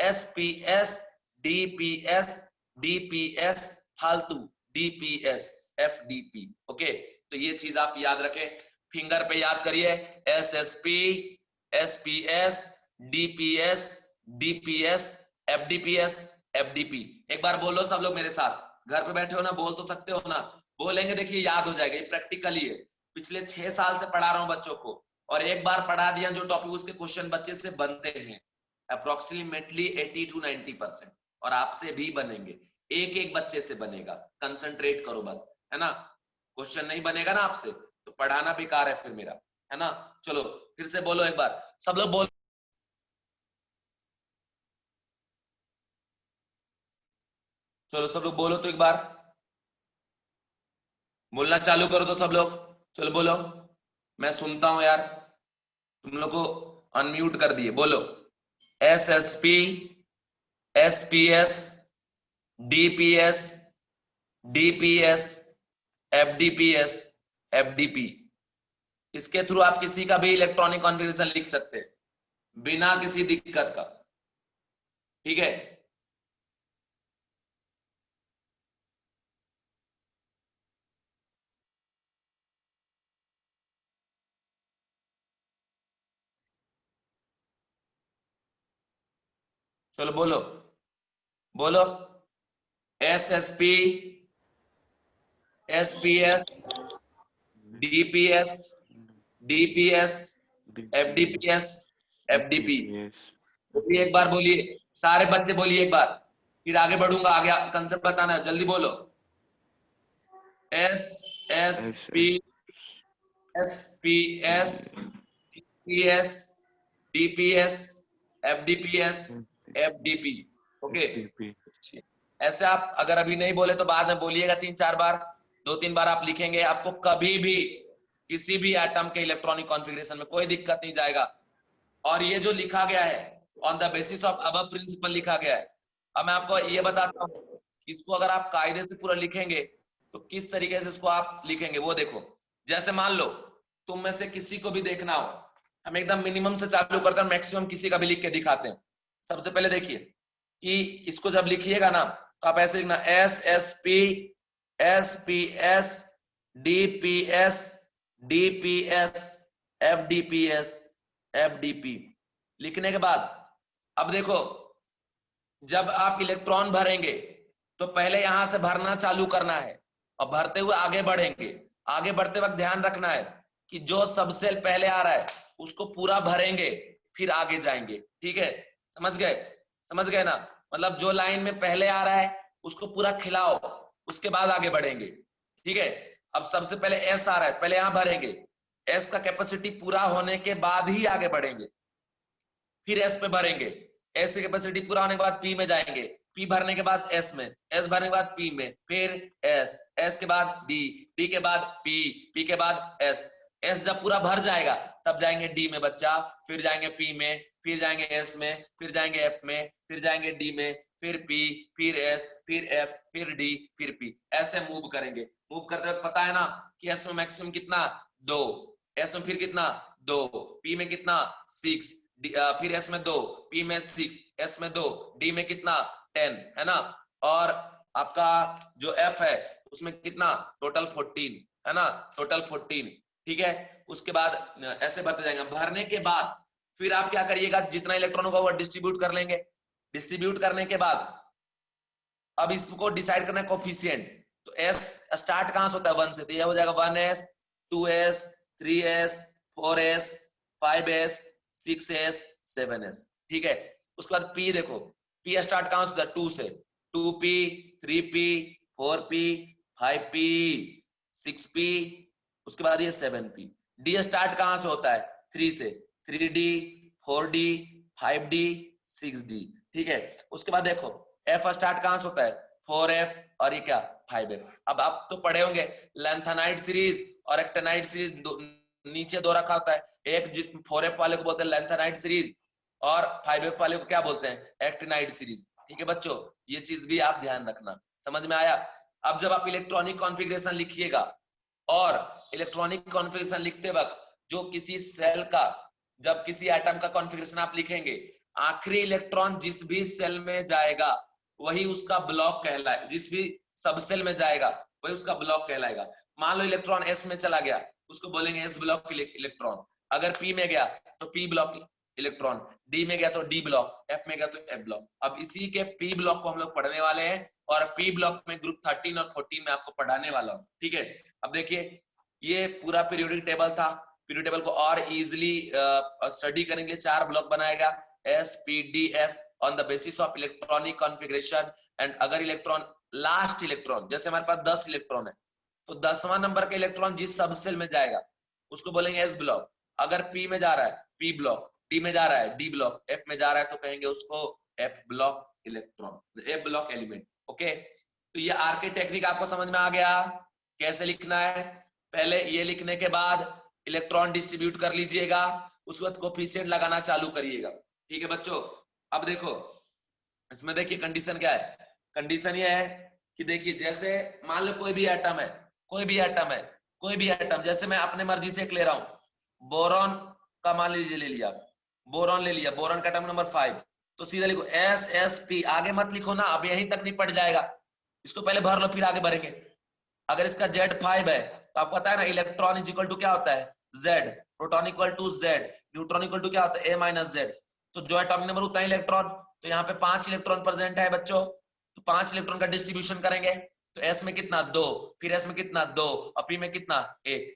एसपीएस, डीपीएस, डीपीएस, फालतू, डीपीएस, एफडीपी। ओके, तो ये चीज आप याद रखें, फिंगर पे याद करिए, SSP, SPS, DPS, DPS, FDPS, FDP. एक बार बोलो सब लोग मेरे साथ, घर पे बैठे हो ना, बोल तो सकते हो ना, बोलेंगे देखिए याद हो जाएगा, ये प्रैक्टिकली है, पिछले 6 साल से पढ़ा रहा हूं बच्चों को, और एक बार पढ़ा दिया जो टॉपिक, उसके क्वेश्चन बच्चे से बनते हैं अप्रोक्सीमेटली 80 to 90%, और आपसे भी बनेंगे, एक एक बच्चे से बनेगा, कंसंट्रेट करो बस, है ना। क्वेश्चन नहीं बनेगा ना आपसे तो पढ़ाना बेकार है फिर मेरा, है ना। चलो फिर से बोलो एक बार, सब लोग बोलो, चलो सब लोग बोलो तो एक बार, बोलना चालू करो तो सब लोग, चलो बोलो, मैं सुनता हूं यार, तुम लोग को अनम्यूट कर दिए, बोलो, SSP, SPS, DPS, DPS, FDPS, FDP. इसके थ्रू आप किसी का भी इलेक्ट्रॉनिक कॉन्फ़िगरेशन लिख सकते हैं बिना किसी दिक्कत का, ठीक है। चलो बोलो, बोलो, SSP, SPS, DPS, DPS, FDPS, FDP. बोलिए एक बार, बोलिए सारे बच्चे बोलिए एक बार, फिर आगे बढ़ूंगा, आगे कंसेप्ट बताना है, जल्दी बोलो, S S P, S P S, DPS, DPS, FDPS, FDP. Okay, ऐसे आप अगर अभी नहीं बोले तो बाद में बोलिएगा 3-4 बार, 2-3 बार आप लिखेंगे, आपको कभी भी किसी भी एटम के इलेक्ट्रॉनिक कॉन्फ़िगरेशन में कोई दिक्कत नहीं जाएगा। और ये जो लिखा गया है on the basis of aufbau principle लिखा गया है। अब मैं आपको ये बताता हूँ, इसको अगर आप कायदे से पूरा लिखेंगे तो किस तरीके से इसको आप लिखेंगे वो देखो। जैसे मान लो तुम में से किसी को भी देखना हो, हम एकदम मिनिमम से चालू करते हैं, मैक्सिमम किसी का भी लिख के दिखाते हैं। सबसे पहले देखिए कि इसको जब लिखिएगा ना तो आप ऐसे लिखना, S S P, S P S, D P S, D P S, F D P S, FDP. लिखने के बाद अब देखो, जब आप इलेक्ट्रॉन भरेंगे तो पहले यहां से भरना चालू करना है और भरते हुए आगे बढ़ेंगे। आगे बढ़ते वक्त ध्यान रखना है कि जो सबसे पहले आ रहा है उसको पूरा भरेंगे, फिर आगे जाएंगे, ठीक है। समझ गए, समझ गए ना, मतलब जो लाइन में पहले आ रहा है उसको पूरा खिलाओ, उसके बाद आगे बढ़ेंगे, ठीक है। अब सबसे पहले एस आ रहा है, पहले यहां भरेंगे, एस का कैपेसिटी पूरा होने के बाद ही आगे बढ़ेंगे, फिर एस पे भरेंगे, एस की कैपेसिटी पूरा होने के बाद पी में जाएंगे, पी भरने के बाद एस में, एस भरने के बाद पी में, फिर एस, एस के बाद डी, डी के बाद पी, पी के बाद एस। एस जब पूरा भर जाएगा तब जाएंगे डी में बच्चा, फिर जाएंगे पी में, फिर जाएंगे एस में, फिर जाएंगे एफ में, फिर जाएंगे डी में, फिर पी, फिर एस, फिर एफ, फिर डी, फिर पी। ऐसे मूव करेंगे। मूव करते वक्त पता है ना कि एस में मैक्सिमम कितना 2, एस में फिर कितना 2, पी में कितना 6, फिर एस में 2, पी में 6, एस में 2, डी में कितना 10, है ना। और आपका जो एफ है उसमें कितना टोटल 14, है ना, टोटल 14, ठीक है। उसके बाद ऐसे भरते जाएंगे। भरने के बाद फिर आप क्या करिएगा, जितना इलेक्ट्रॉन होगा वो डिस्ट्रीब्यूट कर लेंगे। डिस्ट्रीब्यूट करने के बाद अब इसको डिसाइड करना है कोफिशिएंट। तो एस स्टार्ट कहां से होता है 1 से, तो यह हो जाएगा 1s, 2s, 3s, 4s, 5s, 6s, 7s, ठीक है। उसके बाद पी देखो, पी स्टार्ट कहां से होता है 2 से, 2p, 3p, 4p, 5p, 6p, उसके बाद ये 7p। डी स्टार्ट कहां से होता है 3 से, 3d, 4d, 5d, 6d, ठीक है। उसके बाद देखो एफ स्टार्ट कहां से होता है 4f, और ये क्या 5f। अब आप तो पढ़े होंगे लेंथेनाइड सीरीज और एक्टेनाइड सीरीज, नीचे दो रखा होता है, एक जिस 4f वाले को बोलते हैं लेंथेनाइड सीरीज और 5f वाले को क्या बोलते हैं एक्टिनाइड सीरीज, ठीक है बच्चों। ये चीज भी आप ध्यान रखना, समझ में आया। अब जब आप इलेक्ट्रॉनिक कॉन्फ़िगरेशन लिखिएगा और इलेक्ट्रॉनिक कॉन्फ़िगरेशन लिखते वक्त जो किसी सेल का, जब किसी एटम का कॉन्फ़िगरेशन आप लिखेंगे, आखिरी इलेक्ट्रॉन जिस भी सेल में जाएगा वही उसका ब्लॉक कहलाए, जिस भी सब सेल में जाएगा वही उसका ब्लॉक कहलाएगा। मान लो इलेक्ट्रॉन एस में चला गया, उसको बोलेंगे एस ब्लॉक इलेक्ट्रॉन। अगर पी में गया तो पी ब्लॉक इलेक्ट्रॉन, डी में गया तो डी ब्लॉक, एफ में गया तो एफ ब्लॉक। अब इसी के पी ब्लॉक को हम लोग पढ़ने वाले हैं और पी ब्लॉक में ग्रुप 13 और 14 में आपको पढ़ाने वाला हूं, ठीक है। अब देखिए ये पूरा पीरियोडिक टेबल था। पीरियोडिक टेबल को और इजीली स्टडी करने के लिए 4 ब्लॉक बनाएगा, S P D F, on the basis of electronic configuration. And अगर इलेक्ट्रॉन, लास्ट इलेक्ट्रॉन, जैसे हमारे पास 10 इलेक्ट्रॉन है तो 10वां नंबर का इलेक्ट्रॉन जिस सब सेल में जाएगा उसको बोलेंगे एस ब्लॉक। अगर पी में जा रहा है पी ब्लॉक, डी में जा रहा है डी ब्लॉक, एफ में जा रहा है तो कहेंगे उसको F block electron, F block element. Okay, तो ये आर के टेक्निक आपको समझ में आ गया कैसे लिखना है। पहले ये लिखने के बाद इलेक्ट्रॉन डिस्ट्रीब्यूट कर लीजिएगा, उसके बाद कोफिशिएंट लगाना चालू करिएगा, ठीक है बच्चों। अब देखो इसमें देखिए कंडीशन क्या है। कंडीशन ये है कि देखिए जैसे मान लो कोई भी एटम है, कोई भी एटम है, कोई भी एटम, जैसे मैं अपने मर्जी से एक ले रहा हूं, बोरॉन का मान लीजिए ले लिया, बोरॉन ले लिया, बोरॉन का एटम नंबर 5, तो सीधा लिखो एस एस पी, आगे मत लिखो ना, अब यहीं तक निपट जाएगा। इसको पहले भर लो फिर आगे भरेंगे। अगर इसका Z5 है तो आपको पता है ना इलेक्ट्रॉन इज इक्वल टू क्या होता है Z, proton equal to Z, neutron equal to क्या होता है A माइनस Z। तो जो एटॉमिक नंबर उतना इलेक्ट्रॉन, तो यहाँ पे 5 इलेक्ट्रॉन प्रेजेंट है बच्चों, तो 5 इलेक्ट्रॉन का डिस्ट्रीब्यूशन करेंगे तो S में कितना 2, फिर S में कितना 2 और P में कितना 1,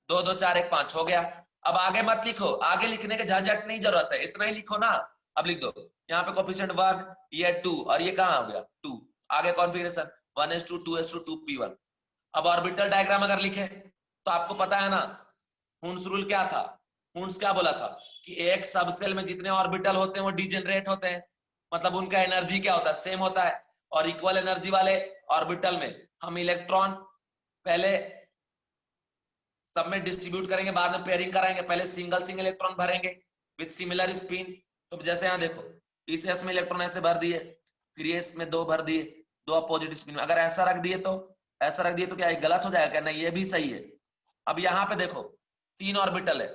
2 2 4 1 5 हो गया। अब आगे मत लिखो, आगे लिखने के झंझट नहीं जरूरत है, इतना ही लिखो ना। अब लिख दो यहाँ पे कोफिशिएंट 1, ये 2 और ये कहाँ हो गया 2। आगे कॉन्फ़िगरेशन 1s2 2s2 2p1। अब ऑर्बिटल डायग्राम अगर लिखे तो आपको पता है ना हुन्स रूल क्या था। हुन्स क्या बोला था कि एक सबसेल में जितने ऑर्बिटल होते हैं वो डिजेनरेट होते हैं, मतलब उनका एनर्जी क्या होता है सेम होता है। और इक्वल एनर्जी वाले ऑर्बिटल में हम इलेक्ट्रॉन पहले सब में डिस्ट्रीब्यूट करेंगे, बाद में पेयरिंग कराएंगे, पहले सिंगल सिंगल इलेक्ट्रॉन भरेंगे विद सिमिलर स्पिन। तो जैसे यहाँ देखो इस एस में इलेक्ट्रॉन ऐसे भर दिए, फिर ये इसमें 2 भर दिए, 2 अपोजिट स्पिन में। अगर ऐसा रख दिए तो ऐसा रख दिए तो क्या गलत हो जाएगा क्या, नहीं ये भी सही है। अब यहाँ पे देखो 3 ऑर्बिटल है,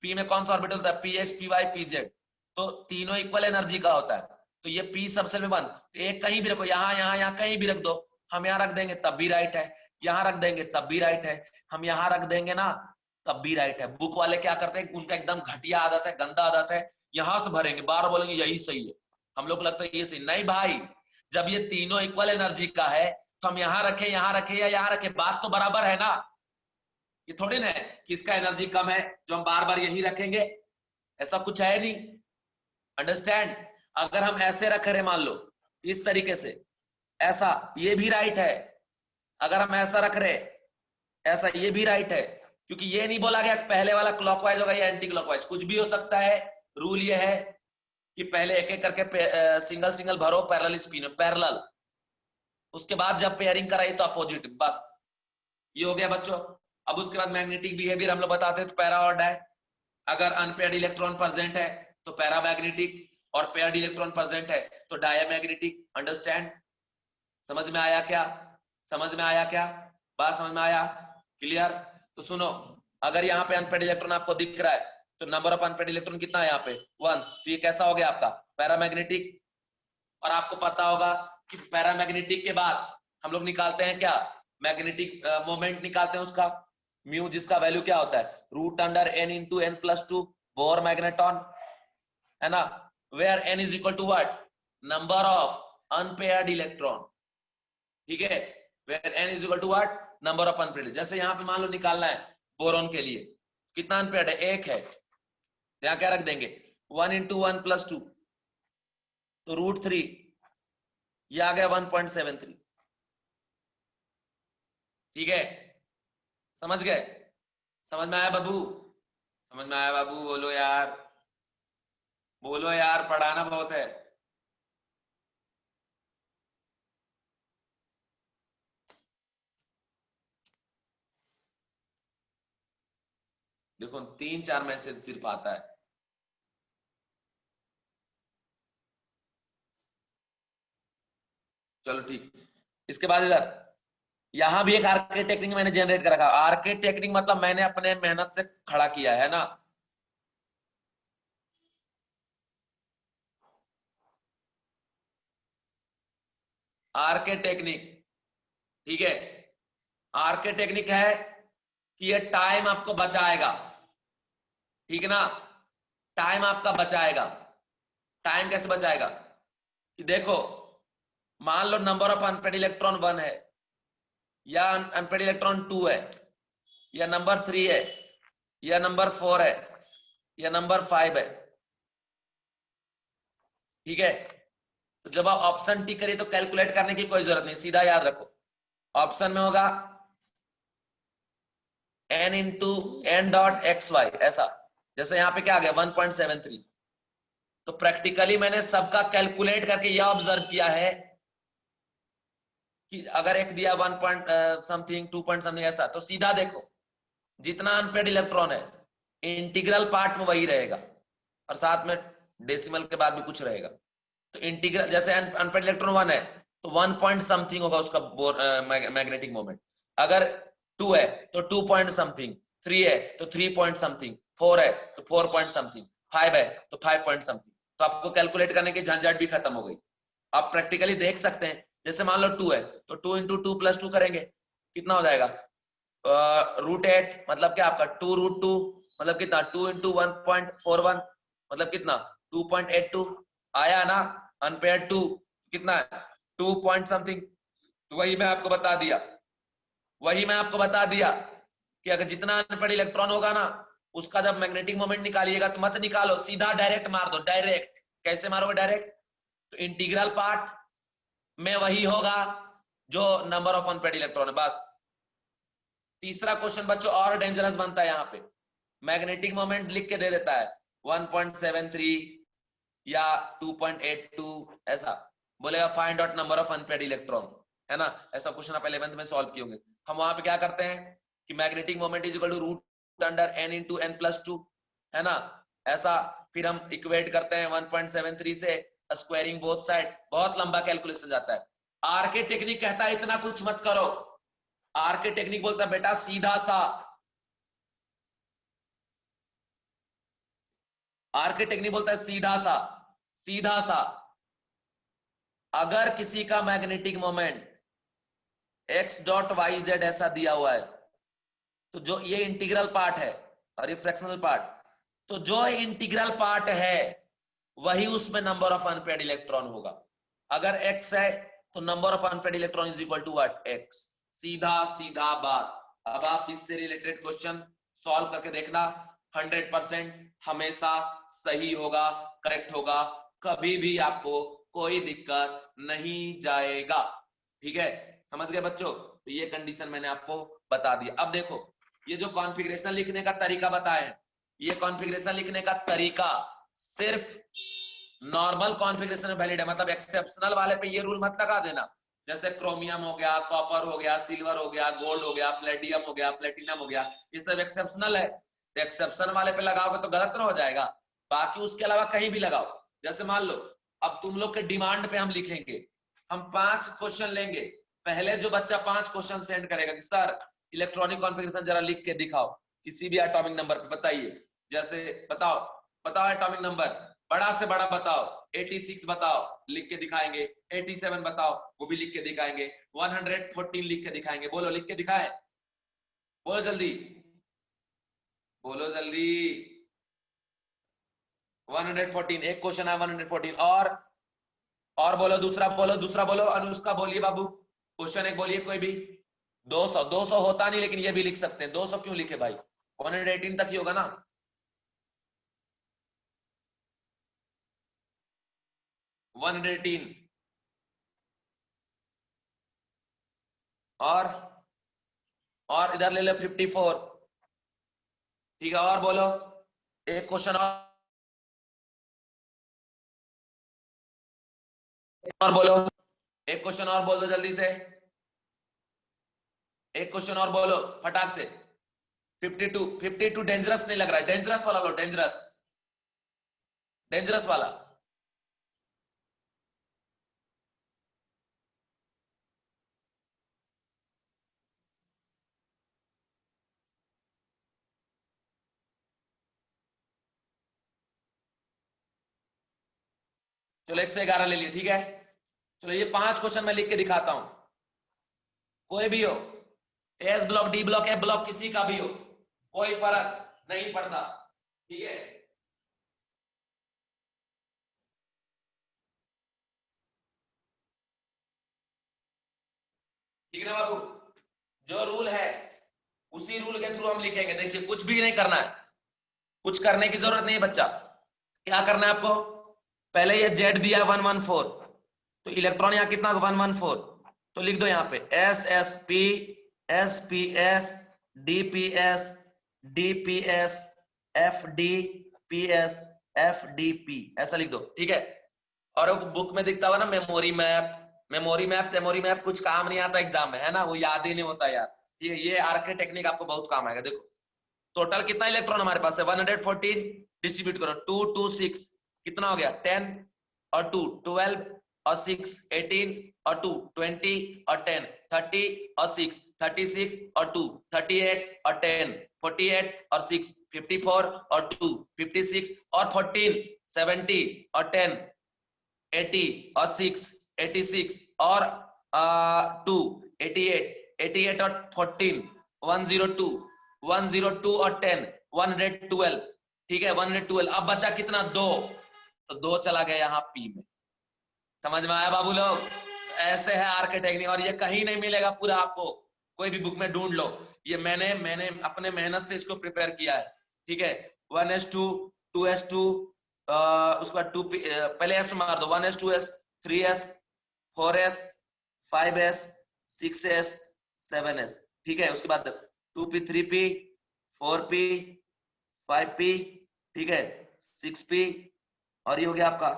पी में कौन सा ऑर्बिटल होता है p x p y p z, तो तीनों इक्वल एनर्जी का होता है। तो ये पी सबसेल में 1, तो एक कहीं भी रखो, यहाँ यहाँ यहाँ कहीं भी रख दो, हम यहाँ रख देंगे तब भी राइट है, यहाँ रख देंगे तब भी राइट है, हम यहाँ रख देंगे ना तब भी राइट है। बुक वाले क्या करते हैं, उनका एकदम घटिया आदत है, गंदा आदत है, यहां से भरेंगे बार बोलेंगे यही सही है, हम लोग लगता है ये सही नहीं भाई। जब ये तीनों इक्वल एनर्जी का है तो हम यहाँ रखे या यहाँ रखे, बात तो बराबर है ना। ये थोड़ी ना है कि इसका एनर्जी कम है जो हम बार बार यही रखेंगे, ऐसा कुछ है नहीं। अंडरस्टैंड। अगर हम ऐसे रख रहे मान लो इस तरीके से, ऐसा ये भी राइट है। अगर हम ऐसा रख रहे ऐसा ये भी राइट है, क्योंकि ये नहीं बोला गया पहले वाला क्लॉकवाइज होगा या एंटी क्लॉकवाइज, कुछ भी हो सकता है। रूल ये है कि पहले एक एक करके सिंगल सिंगल भरो, पैरेलल स्पिन पैरेलल, उसके बाद जब पेयरिंग कराई तो अपोजिट, बस ये हो गया बच्चों। अब उसके बाद मैग्नेटिक बिहेवियर हम लोग बताते हैं तो पैरा और डाय। अगर अनपेयर्ड इलेक्ट्रॉन प्रेजेंट है तो पैरामैग्नेटिक, और पेयर्ड इलेक्ट्रॉन प्रेजेंट है तो डायमैग्नेटिक। अंडरस्टैंड। समझ में आया क्या, समझ में आया क्या, बात समझ में आया, क्लियर। तो सुनो अगर यहाँ पे अनपेयर्ड इलेक्ट्रॉन आपको दिख रहा है तो नंबर ऑफ अनपेयर्ड इलेक्ट्रॉन कितना है यहाँ पे 1, तो ये कैसा हो गया आपका पैरामैग्नेटिक। और आपको पता होगा कि पैरामैग्नेटिक के बाद हम लोग निकालते हैं क्या मैग्नेटिक मोमेंट निकालते हैं उसका म्यू, जिसका वैल्यू क्या होता है root under n into n plus 2 Bohr magneton, है ना। Where n is equal to what number of unpaired electron, ठीक है। Where n is equal to what number of unpaired. जैसे यहाँ पे मान लो निकालना है बोरॉन के लिए, कितना अनपेयर्ड है 1 है, तो यहाँ क्या रख देंगे 1 इंटू 1 प्लस 2, तो √3, ये आ गया 1.73, ठीक है। समझ गए, समझ में आया बाबू, समझ में आया बाबू, बोलो यार, बोलो यार, पढ़ाना बहुत है। देखो 3-4 मैसेज सिर्फ आता है। चलो ठीक, इसके बाद इधर यहां भी एक आरके टेक्निक मैंने जनरेट कर रखा। आरके टेक्निक मतलब मैंने अपने मेहनत से खड़ा किया है ना। आरके टेक्निक, ठीक है, आरके टेक्निक है कि ये टाइम आपको बचाएगा, ठीक है ना, टाइम आपका बचाएगा। टाइम कैसे बचाएगा कि देखो, मान लो नंबर ऑफ अनपेड इलेक्ट्रॉन 1 है, या अनपेड इलेक्ट्रॉन 2 है, या नंबर 3 है, या नंबर 4 है, या नंबर 5 है, ठीक है। तो जब आप ऑप्शन टिक करिए तो कैलकुलेट करने की कोई जरूरत नहीं, सीधा याद रखो। ऑप्शन में होगा n into n dot x y, ऐसा। जैसे यहां पे क्या आ गया 1.73। तो प्रैक्टिकली मैंने सबका कैलकुलेट करके यह ऑब्जर्व किया है कि अगर एक दिया 1 पॉइंट समथिंग 2 पॉइंट समथिंग ऐसा, तो सीधा देखो जितना अनपेड इलेक्ट्रॉन है इंटीग्रल पार्ट में वही रहेगा, और साथ में डेसिमल के बाद भी कुछ रहेगा। तो इंटीग्रल जैसे अनपेड इलेक्ट्रॉन 1 है तो 1 पॉइंट समथिंग होगा उसका मैग्नेटिक मोमेंट। अगर 2 है तो 2 पॉइंट समथिंग, 3 है तो 3 पॉइंट समथिंग, 4 है तो 4 पॉइंट समथिंग, 5 है तो 5 पॉइंट समथिंग। तो आपको कैलकुलेट करने की झंझट भी खत्म हो गई। आप प्रैक्टिकली देख सकते हैं, जैसे मान लो 2 है तो 2 इंटू 2 प्लस 2 करेंगे, कितना हो जाएगा √8, मतलब क्या आपका 2 √2, मतलब कितना 2 इंटू 1.41, मतलब कितना 2.82 आया ना। अनपेयर 2 कितना है 2 पॉइंट समथिंग। तो वही मैं आपको बता दिया, वही मैं आपको बता दिया कि अगर जितना अनपेयर इलेक्ट्रॉन होगा ना, उसका जब मैग्नेटिक मोमेंट निकालिएगा तो मत निकालो, सीधा डायरेक्ट मार दो। डायरेक्ट कैसे मारोगे डायरेक्ट, तो इंटीग्रल पार्ट में वही होगा जो नंबर ऑफ अनपेयर इलेक्ट्रॉन है, बस। तीसरा क्वेश्चन बच्चों और डेंजरस बनता है, यहाँ पे मैग्नेटिक मोमेंट लिख के दे देता है 1.73 या 2.82 ऐसा, बोलेगा find out number of unpaired electron, है ना। ऐसा क्वेश्चन आप 11th में सॉल्व किए होंगे। हम वहां पे क्या करते हैं कि magnetic moment is equal to root under n into n plus 2, है ना, ऐसा। फिर हम इक्वेट करते हैं 1.73 से, स्क्वायरिंग बोथ साइड, बहुत लंबा कैलकुलेशन जाता है। आरके टेक्निक कहता है इतना कुछ मत करो। आरके टेक्निक बोलता है बेटा सीधा सा, आरके टेक्निक बोलता है सीधा सा, सीधा सा। अगर किसी का magnetic moment x dot y z ऐसा दिया हुआ है, तो जो ये इंटीग्रल पार्ट है और ये फ्रैक्शनल पार्ट, तो जो इंटीग्रल पार्ट है वही उसमें नंबर ऑफ अनपेड इलेक्ट्रॉन होगा। अगर x है तो number of unpaired electron is equal to what, x। सीधा सीधा बात। अब आप इससे रिलेटेड क्वेश्चन सॉल्व करके देखना, 100% हमेशा सही होगा, करेक्ट होगा, कभी भी आपको कोई दिक्कत नहीं जाएगा, ठीक है। समझ गए बच्चों, तो ये कंडीशन मैंने आपको बता दिया। अब देखो ये जो कॉन्फ़िगरेशन लिखने का तरीका बताया है, ये कॉन्फ़िगरेशन लिखने का तरीका सिर्फ नॉर्मल कॉन्फ़िगरेशन में वैलिड है, मतलब एक्सेप्शनल वाले पे ये रूल मत लगा देना। जैसे क्रोमियम हो गया, कॉपर हो गया, सिल्वर हो गया, गोल्ड हो गया, प्लेटियम हो गया, प्लेटिनम हो गया, ये सब एक्सेप्शनल है। तो एक्सेप्शन वाले पे लगाओगे तो गलत ना हो जाएगा, बाकी उसके अलावा कहीं भी लगाओ। जैसे मान लो अब तुम लोग के डिमांड पे हम लिखेंगे, हम 5 क्वेश्चन लेंगे, पहले जो बच्चा 5 क्वेश्चन सेंड करेगा कि सर इलेक्ट्रॉनिक कॉन्फ़िगरेशन जरा लिख के दिखाओ किसी भी एटॉमिक नंबर पे, बताइए। जैसे बताओ, बताओ एटॉमिक नंबर, बड़ा से बड़ा बताओ, 86 बताओ, लिख के दिखाएंगे। 87 बताओ, वो भी लिख के दिखाएंगे। 114 लिख के दिखाएंगे। बोलो लिख के दिखाए, बोलो जल्दी, बोलो जल्दी। 114 एक क्वेश्चन है, 114। और बोलो दूसरा, बोलो दूसरा, बोलो अनुष्का, बोलिए बाबू, क्वेश्चन एक बोलिए कोई भी। 200, 200 होता नहीं लेकिन ये भी लिख सकते हैं। 200 क्यों लिखे भाई, 118 तक ही होगा ना। वन 118। और इधर ले लो 54, ठीक है। और बोलो एक क्वेश्चन और बोलो, एक क्वेश्चन और बोल दो जल्दी से, एक क्वेश्चन और बोलो फटाक से। 52, 52 डेंजरस नहीं लग रहा है, डेंजरस वाला लो, डेंजरस, डेंजरस वाला। चलो 111 ले लिए, ठीक है। चलो ये 5 क्वेश्चन मैं लिख के दिखाता हूं, कोई भी हो, S block, D block, F block, किसी का भी हो, कोई फर्क नहीं पड़ता, ठीक है। ठीक है ना बाबू, जो रूल है उसी रूल के थ्रू हम लिखेंगे। देखिए कुछ भी नहीं करना है, कुछ करने की जरूरत नहीं है बच्चा। क्या करना है आपको, पहले ये जेड दिया 114, तो इलेक्ट्रॉन यहाँ कितना 114, तो लिख दो यहाँ पे S S P, S P S, D P S, D P S, F D P S, F D P, ऐसा लिख दो, ठीक है। और बुक में दिखता हुआ ना memory map, memory map, memory map कुछ काम नहीं आता एग्जाम में, है ना, वो याद ही नहीं होता यार। ये आरके टेक्निक आपको बहुत काम आएगा। देखो टोटल कितना इलेक्ट्रॉन हमारे पास है 114, डिस्ट्रीब्यूट करो 2 2 6, कितना हो गया 10 और 2 12 और 6 18 और 2 20 और 10 30 और 6 36 और 2 38 और 10 48 और 6 54 और 2 56 और 14 70 और 10 80 और 6 86 और 2 88 88 और 14 102 102 और 10 112, ठीक है 112। अब बचा कितना 2, तो 2 चला गया यहाँ पी में। समझ में आया बाबू लोग, ऐसे है आर्के टेक्निक, और ये कहीं नहीं मिलेगा पूरा आपको, कोई भी बुक में ढूंढ लो। ये मैंने अपने मेहनत से इसको प्रिपेयर किया है, ठीक है। 1s2 2s2, उसके बाद 2 पहले एस मार दो, 1s 2s 3s 4s 5s 6s 7s, ठीक है। उसके बाद 2p 3p 4p 5p, ठीक है 6p, और ये हो गया आपका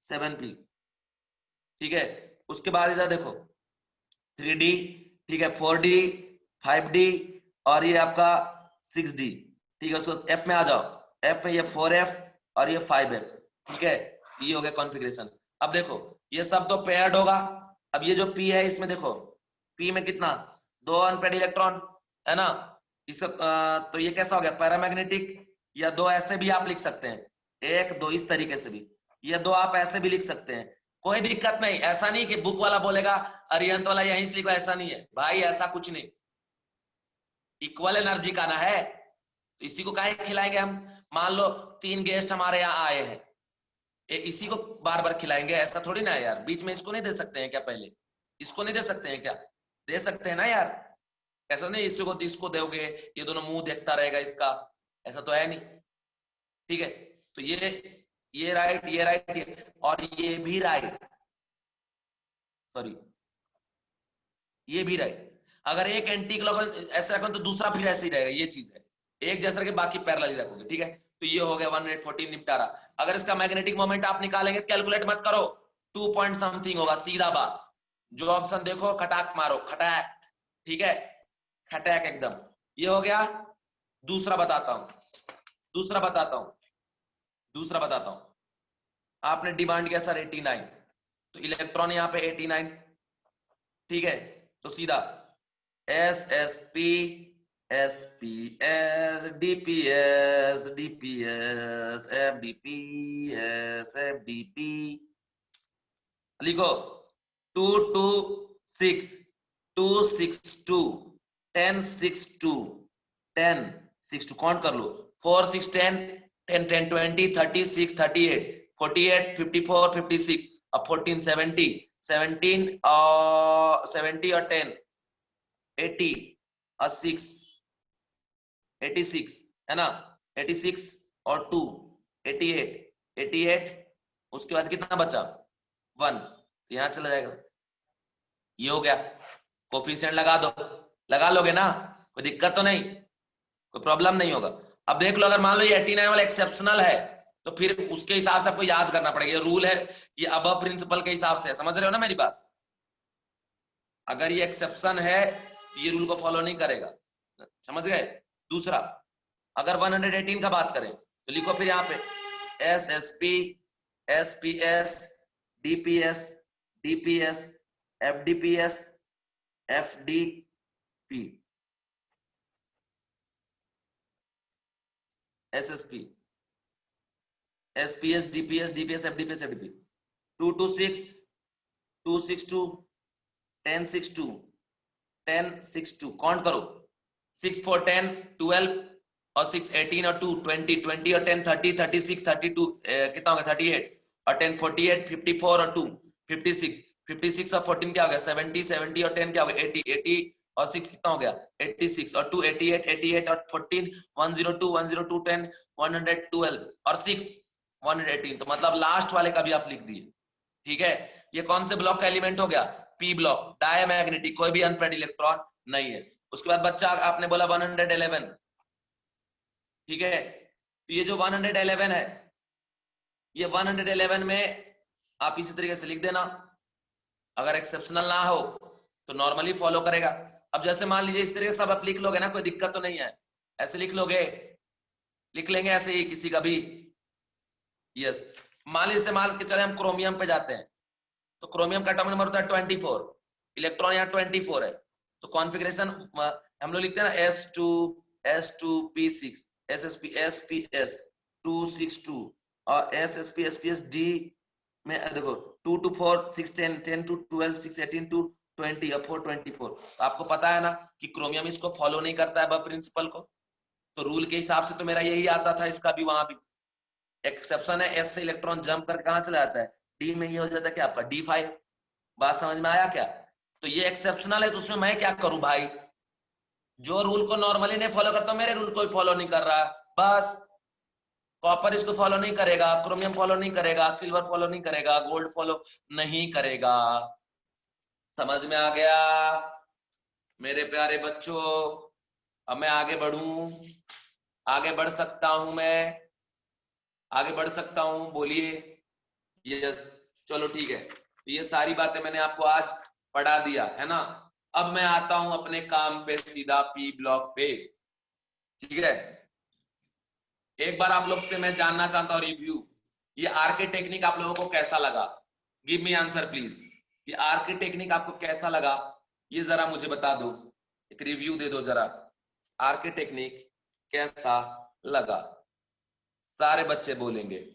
7p, ठीक है। उसके बाद इधर देखो 3d, ठीक है 4d 5d और ये आपका 6d, ठीक है। उसको एफ में आ जाओ, एफ में ये 4f और ये 5f, ठीक है। ये हो गया कॉन्फ़िगरेशन। अब देखो ये सब तो पेयर्ड होगा। अब ये जो p है इसमें देखो p में कितना 2 अनपेयर्ड इलेक्ट्रॉन है ना, इस तो ये कैसा हो गया पैरामैग्नेटिक, या 2 ऐसे भी आप लिख सकते हैं, 1 2 इस तरीके से भी, या 2 आप ऐसे भी लिख सकते हैं, कोई दिक्कत नहीं। ऐसा नहीं कि बुक वाला बोलेगा अरिहंत वाला यहीं से लिखो, ऐसा नहीं है भाई, ऐसा कुछ नहीं। इक्वल एनर्जी का ना है, तो इसी को काहे खिलाएंगे हम। मान लो 3 गेस्ट हमारे यहाँ आए हैं, इसी को बार बार खिलाएंगे, ऐसा थोड़ी ना है यार। बीच में इसको नहीं दे सकते हैं क्या, पहले इसको नहीं दे सकते हैं क्या, दे सकते हैं ना यार। ऐसा नहीं इसको इसको दोगे ये दोनों मुंह देखता रहेगा इसका, ऐसा तो है नहीं, ठीक है। तो ये राइट, ये राइट, और ये भी राइट, सॉरी ये भी राइट। अगर एक एंटी क्लॉकवाइज ऐसा रखो तो दूसरा फिर ऐसे ही रहेगा, ये चीज है। एक जैसा रखे बाकी पैरेलल ही रखोगे, ठीक है। तो ये हो गया 114 निपटारा। अगर इसका मैग्नेटिक मोमेंट आप निकालेंगे, कैलकुलेट मत करो, 2 पॉइंट समथिंग होगा, सीधा बात। जो ऑप्शन देखो खटाक मारो, खटाक, ठीक है, खटाक एकदम। ये हो गया। दूसरा बताता हूं, दूसरा बताता हूं, दूसरा बताता हूं। आपने डिमांड किया सर 89, तो इलेक्ट्रॉन यहाँ पे 89, ठीक है। तो सीधा S S P, S P S, D P S, D P S, F D P S, F D P, लिखो 2 2 6 2 6 2 10 6 2 10 6 2, काउंट कर लो 4 6 10 10 10 20 36 38 48 54 56, अब 14 70 17 और 70 और 10 80 और 6 86 है ना, 86 और 2 88 88, उसके बाद कितना बचा 1, तो यहां चला जाएगा। ये हो गया, कोफिशिएंट लगा दो, लगा लोगे ना, कोई दिक्कत तो नहीं, कोई प्रॉब्लम नहीं होगा। अब देख लो अगर मान लो ये 89 वाला एक्सेप्शनल है, तो फिर उसके हिसाब से आपको याद करना पड़ेगा, ये रूल है, ये अबव प्रिंसिपल के हिसाब से, समझ रहे हो ना मेरी बात। अगर ये एक्सेप्शन है तो ये रूल को फॉलो नहीं करेगा, समझ गए। दूसरा अगर 118 का बात करें तो लिखो फिर यहाँ पे S S P, S P S, D P S, D P S, F D P S, F D P, S S P, S P S, D P S, D P S, F D P S, F D P. 226 262 1062 1062 count करो 6 4 10 12 और 6 18 और 2 20 20 और 10 30 36 32 कितना हो गया 38 और 10 48 54 और 2 56 56 और 14 क्या हो गया 70 70 और 10 क्या हो गया 80 80 और 6 कितना हो गया 86 और 2 88 88 और 14 102 102 10 112 और 6 118 तो मतलब लास्ट वाले का भी आप लिख दिए। ठीक है, ये कौन से ब्लॉक का एलिमेंट हो गया पी ब्लॉक, डायमैग्नेटिक, कोई भी अनपेयर्ड इलेक्ट्रॉन नहीं है। उसके बाद बच्चा आपने बोला 111, ठीक है, तो ये जो 111 है ये 111 में आप इसी तरीके से लिख देना, अगर एक्सेप्शनल ना हो तो नॉर्मली फॉलो करेगा। अब जैसे मान लीजिए इस तरीके से सब आप लिख लोगे ना, कोई दिक्कत तो नहीं है, ऐसे लिख लोगे, लिख लेंगे ऐसे ही किसी का भी। यस, मान लीजिए मान के चले हम क्रोमियम पे जाते हैं, तो क्रोमियम का एटॉमिक नंबर होता है 24, इलेक्ट्रॉन यहाँ 24 है, तो कॉन्फ़िगरेशन हम लोग लिखते हैं ना S2 S2p6 SSP SPS 262 और SSP SPS D में देखो 2 to 4 6 10 10 to 12 6 18 to 20 और 4 24। तो आपको पता है ना कि क्रोमियम इसको फॉलो नहीं करता है प्रिंसिपल को, तो रूल के हिसाब से तो मेरा यही आता था, इसका भी वहां भी एक्सेप्शन है, एस से इलेक्ट्रॉन जंप करके कहां चला जाता है डी में, ये हो जाता है क्या आपका D5। बात समझ में आया क्या? तो ये एक्सेप्शनल है, तो उसमें मैं क्या करूं भाई, जो रूल को नॉर्मली नहीं फॉलो करता मेरे रूल को भी फॉलो नहीं कर रहा है, बस कॉपर इसको फॉलो नहीं करेगा, क्रोमियम फॉलो नहीं करेगा, सिल्वर फॉलो नहीं करेगा, गोल्ड फॉलो नहीं करेगा। समझ में आ गया मेरे प्यारे बच्चों? अब मैं आगे बढ़ूं, आगे बढ़ सकता हूं, मैं आगे बढ़ सकता हूं, बोलिए। यस, चलो ठीक है, ये सारी बातें मैंने आपको आज पढ़ा दिया है ना। अब मैं आता हूं अपने काम पे सीधा पी ब्लॉक पे, ठीक है। एक बार आप लोग से मैं जानना चाहता हूं रिव्यू, ये आर के टेक्निक आप लोगों को कैसा लगा? गिव मी आंसर प्लीज, ये आर के टेक्निक आपको कैसा लगा ये जरा मुझे बता दो, एक रिव्यू दे दो जरा, आर के टेक्निक कैसा लगा? सारे बच्चे बोलेंगे।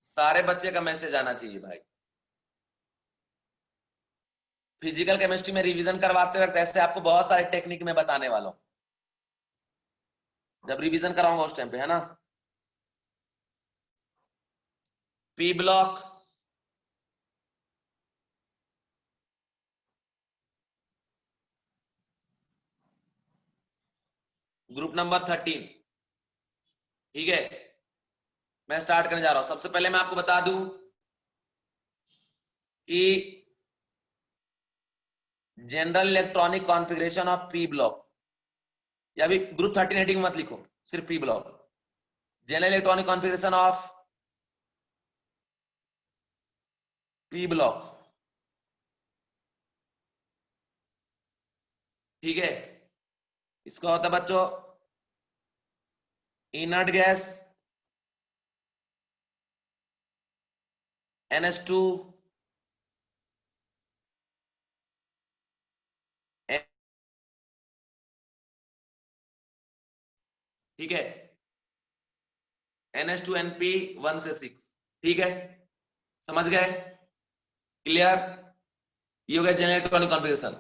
सारे बच्चे का मैसेज आना चाहिए भाई। फिजिकल केमिस्ट्री में रिवीजन करवाते वक्त ऐसे आपको बहुत सारे टेक्निक में बताने वाला हूं, जब रिवीजन कराऊंगा उस टाइम पे, है ना। पी ब्लॉक, ग्रुप नंबर 13, ठीक है। मैं स्टार्ट करने जा रहा हूं। सबसे पहले मैं आपको बता दूं कि general electronic configuration of P block, या भी ग्रुप 13 हेडिंग मत लिखो, सिर्फ P block, general electronic configuration of P block, ठीक है। इसका होता है बच्चों इनर्ट गैस NH2 ठीक है, NH2NP 1 से 6, ठीक है, समझ गए? क्लियर? ये हो गया जनरल इलेक्ट्रॉनिक कॉन्फ़िगरेशन।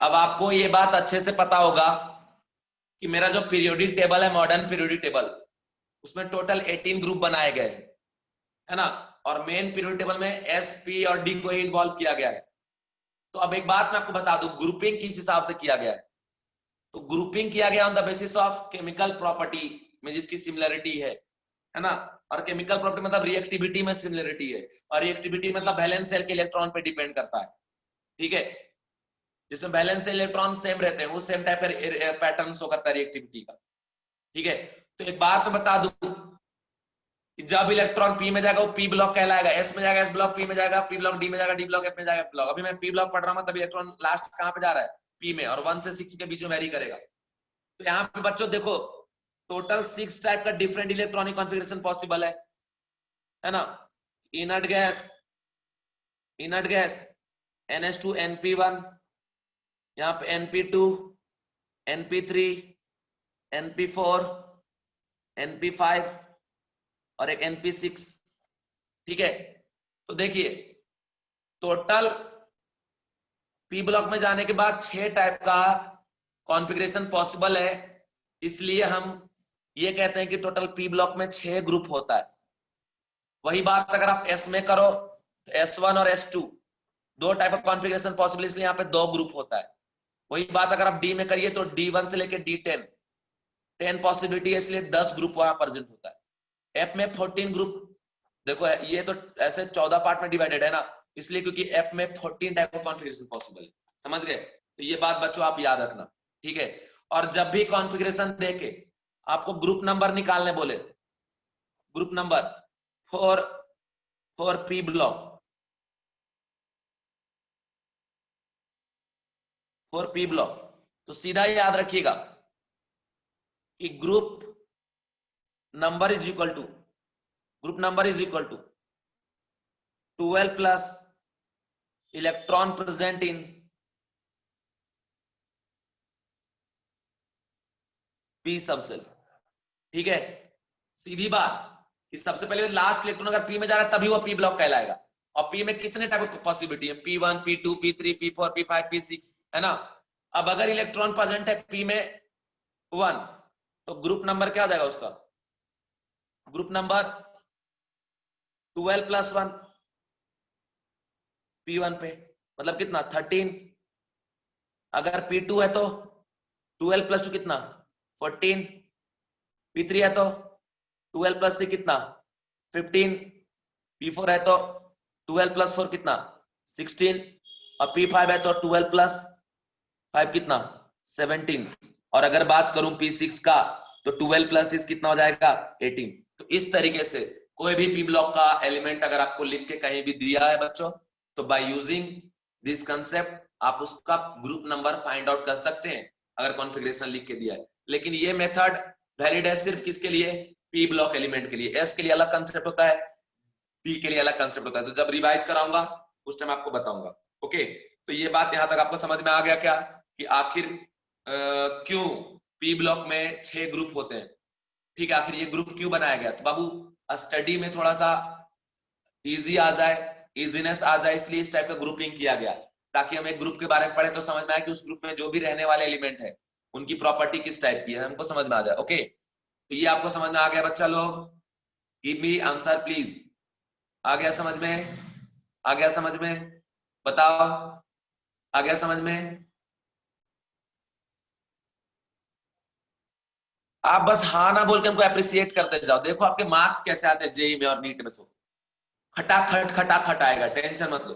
अब आपको ये बात अच्छे से पता होगा कि मेरा जो पीरियोडिक टेबल है, मॉडर्न पीरियोडिक टेबल, उसमें टोटल 18 ग्रुप बनाए गए हैं, है ना, और मेन पीरियोडिक टेबल में S, P और D को ही इन्वॉल्व किया गया है। तो अब एक बात मैं आपको बता दूं, ग्रुपिंग किस हिसाब से किया गया है, तो ग्रुपिंग किया गया on the basis of chemical property में जिसकी सिमिलरिटी है ना, और केमिकल प्रॉपर्टी मतलब रिएक्टिविटी में सिमिलरिटी है, और रिएक्टिविटी मतलब वैलेंस शेल के इलेक्ट्रॉन पे डिपेंड करता है, ठीक है। जिसमें वैलेंस इलेक्ट्रॉन सेम रहते हैं, वो सेम टाइप का पैटर्न शो करता है रिएक्टिविटी का, ठीक है। तो एक बात बता दूं कि जब इलेक्ट्रॉन पी में जाएगा वो पी ब्लॉक कहलाएगा, एस में जाएगा एस ब्लॉक, पी में जाएगा पी ब्लॉक, डी में जाएगा डी ब्लॉक, एफ में जाएगा एफ ब्लॉक। अभी मैं पी ब्लॉक पढ़ रहा हूं, तब इलेक्ट्रॉन लास्ट कहां पे जा रहा है पी में, और 1 से 6 के बीच में वेरी करेगा। तो यहाँ पे बच्चों देखो टोटल 6 टाइप का डिफरेंट इलेक्ट्रॉनिक कॉन्फ़िगरेशन पॉसिबल है ना। Inert gas, inert gas NH2 NP1, यहाँ पे NP2 NP3 NP4 NP5 और एक NP6। ठीक है, तो देखिए टोटल पी ब्लॉक में जाने के बाद 6 टाइप का कॉन्फ़िगरेशन पॉसिबल है, इसलिए हम ये कहते हैं कि टोटल पी ब्लॉक में 6 ग्रुप होता है। वही बात अगर आप एस में करो तो S1 और S2 दो टाइप ऑफ कॉन्फ़िगरेशन पॉसिबल, इसलिए यहाँ पे 2 ग्रुप होता है। वही बात अगर आप डी में करिए तो D1 से लेके D10 10 पॉसिबिलिटी है, इसलिए 10 ग्रुप वहां प्रेजेंट होता है। एफ में 14 ग्रुप, देखो ये तो ऐसे 14 पार्ट में डिवाइडेड है ना, इसलिए क्योंकि एफ में 14 टाइप ऑफ कॉन्फ़िगरेशन पॉसिबल है। समझ गए? तो ये बात बच्चों आप याद रखना, ठीक है। और जब भी कॉन्फ़िगरेशन देके आपको ग्रुप नंबर निकालने बोले, group number for p block, for p block, तो सीधा याद रखिएगा कि group number is equal to, group number is equal to 12 plus electron present in p subshell. ठीक है, सीधी बात कि सबसे पहले लास्ट इलेक्ट्रॉन अगर पी में जा रहा है तभी वो पी ब्लॉक कहलाएगा। और पी में कितने टाइप की पॉसिबिलिटी है? P1 P2 P3 P4 P5 P6, है ना। अब अगर इलेक्ट्रॉन प्रेजेंट है पी में 1, तो ग्रुप नंबर क्या हो जाएगा उसका? ग्रुप नंबर 12 प्लस 1 P1 पे, मतलब कितना 13। अगर P2 है तो 12 प्लस 2 कितना 14। P3 है तो 12 प्लस 3 कितना 15। P4 है तो 12 प्लस 4 कितना 16। और P5 है तो 12 प्लस 5 कितना 17। और अगर बात करूं P6 का तो 12 प्लस 6 कितना हो जाएगा 18। तो इस तरीके से कोई भी पी ब्लॉक का एलिमेंट अगर आपको लिख के कहीं भी दिया है बच्चों, तो बाय यूजिंग दिस कंसेप्ट आप उसका ग्रुप नंबर फाइंड आउट कर सकते हैं अगर कॉन्फ़िगरेशन लिख के दिया है। लेकिन ये मेथड वैलिड है सिर्फ किसके लिए? पी ब्लॉक एलिमेंट के लिए। एस के लिए अलग कंसेप्ट होता है, डी के लिए अलग कंसेप्ट होता है। तो जब रिवाइज कराऊंगा उस टाइम आपको बताऊंगा। ओके, तो ये बात यहां तक आपको समझ में आ गया क्या कि आखिर क्यों पी ब्लॉक में 6 ग्रुप होते हैं? ठीक है, आखिर ये ग्रुप क्यों बनाया गया? तो बाबू स्टडी में थोड़ा सा इजी आ जाए, इजीनेस आ जाए, इसलिए इस टाइप का ग्रुपिंग किया गया, ताकि हम एक ग्रुप के बारे में पढ़े तो समझ में आए कि उस ग्रुप में जो भी रहने वाले एलिमेंट है उनकी प्रॉपर्टी किस टाइप की है, हमको समझ में आ जाए। ओके, तो ये आपको समझ में आ गया बच्चा लोग? Give me answer please. आ गया समझ में? आ गया समझ में? बताओ, आ गया समझ में? आप बस हाँ ना बोल के हमको अप्रिशिएट करते जाओ। देखो आपके मार्क्स कैसे आते हैं जेई में और नीट में, तो खटाखट खटाखट आएगा, टेंशन मत लो,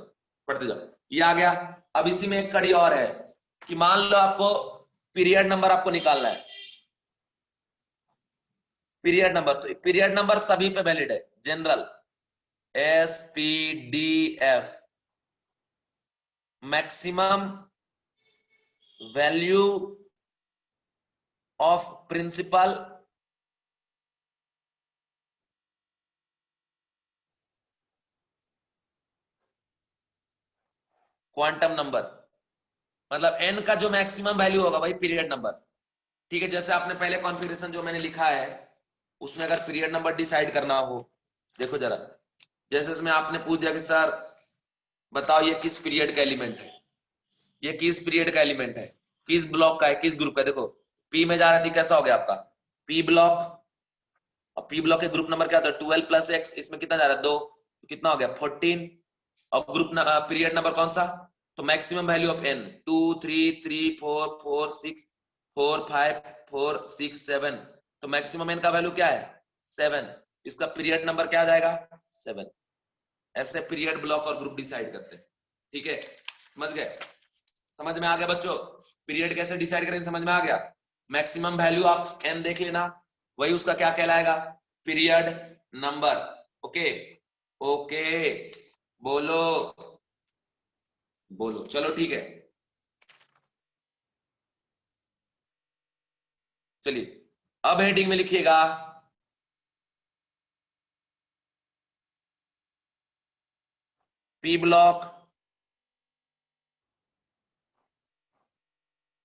पढ़ते जाओ। ये आ गया। अब इसी में एक कड़ी और है कि मान लो आपको पीरियड नंबर आपको निकालना है। पीरियड नंबर, तो पीरियड नंबर सभी पे वैलिड है, general SPDF। Maximum value of principal quantum number, मतलब n का जो मैक्सिमम वैल्यू होगा वही पीरियड नंबर। ठीक है, जैसे आपने पहले कॉन्फ़िगरेशन जो मैंने लिखा है उसमें अगर पीरियड नंबर डिसाइड करना हो, देखो जरा, जैसे इसमें आपने पूछ दिया कि सर बताओ ये किस पीरियड का एलिमेंट है, ये किस पीरियड का एलिमेंट है, किस ब्लॉक का है, किस ग्रुप का है। देखो पी में जा रहा थी, कैसा हो गया आपका पी ब्लॉक। और पी ब्लॉक के ग्रुप नंबर क्या होता है 12 प्लस एक्स, इसमें कितना जा रहा है 2, तो कितना हो गया 14। और ग्रुप पीरियड नंबर कौन सा? तो मैक्सिमम वैल्यू ऑफ n 2 3 3 4 4 6 4 5 4 6 7, तो मैक्सिमम n का वैल्यू क्या है 7। इसका पीरियड नंबर क्या आ जाएगा 7। ऐसे पीरियड ब्लॉक और ग्रुप डिसाइड करते हैं। ठीक है, समझ गए? समझ में आ गया बच्चों? पीरियड कैसे डिसाइड करें समझ में आ गया? मैक्सिमम वैल्यू ऑफ n देख लेना, वही उसका क्या कहलाएगा पीरियड नंबर। ओके ओके, बोलो बोलो, चलो ठीक है। चलिए अब हेडिंग में लिखिएगा पी ब्लॉक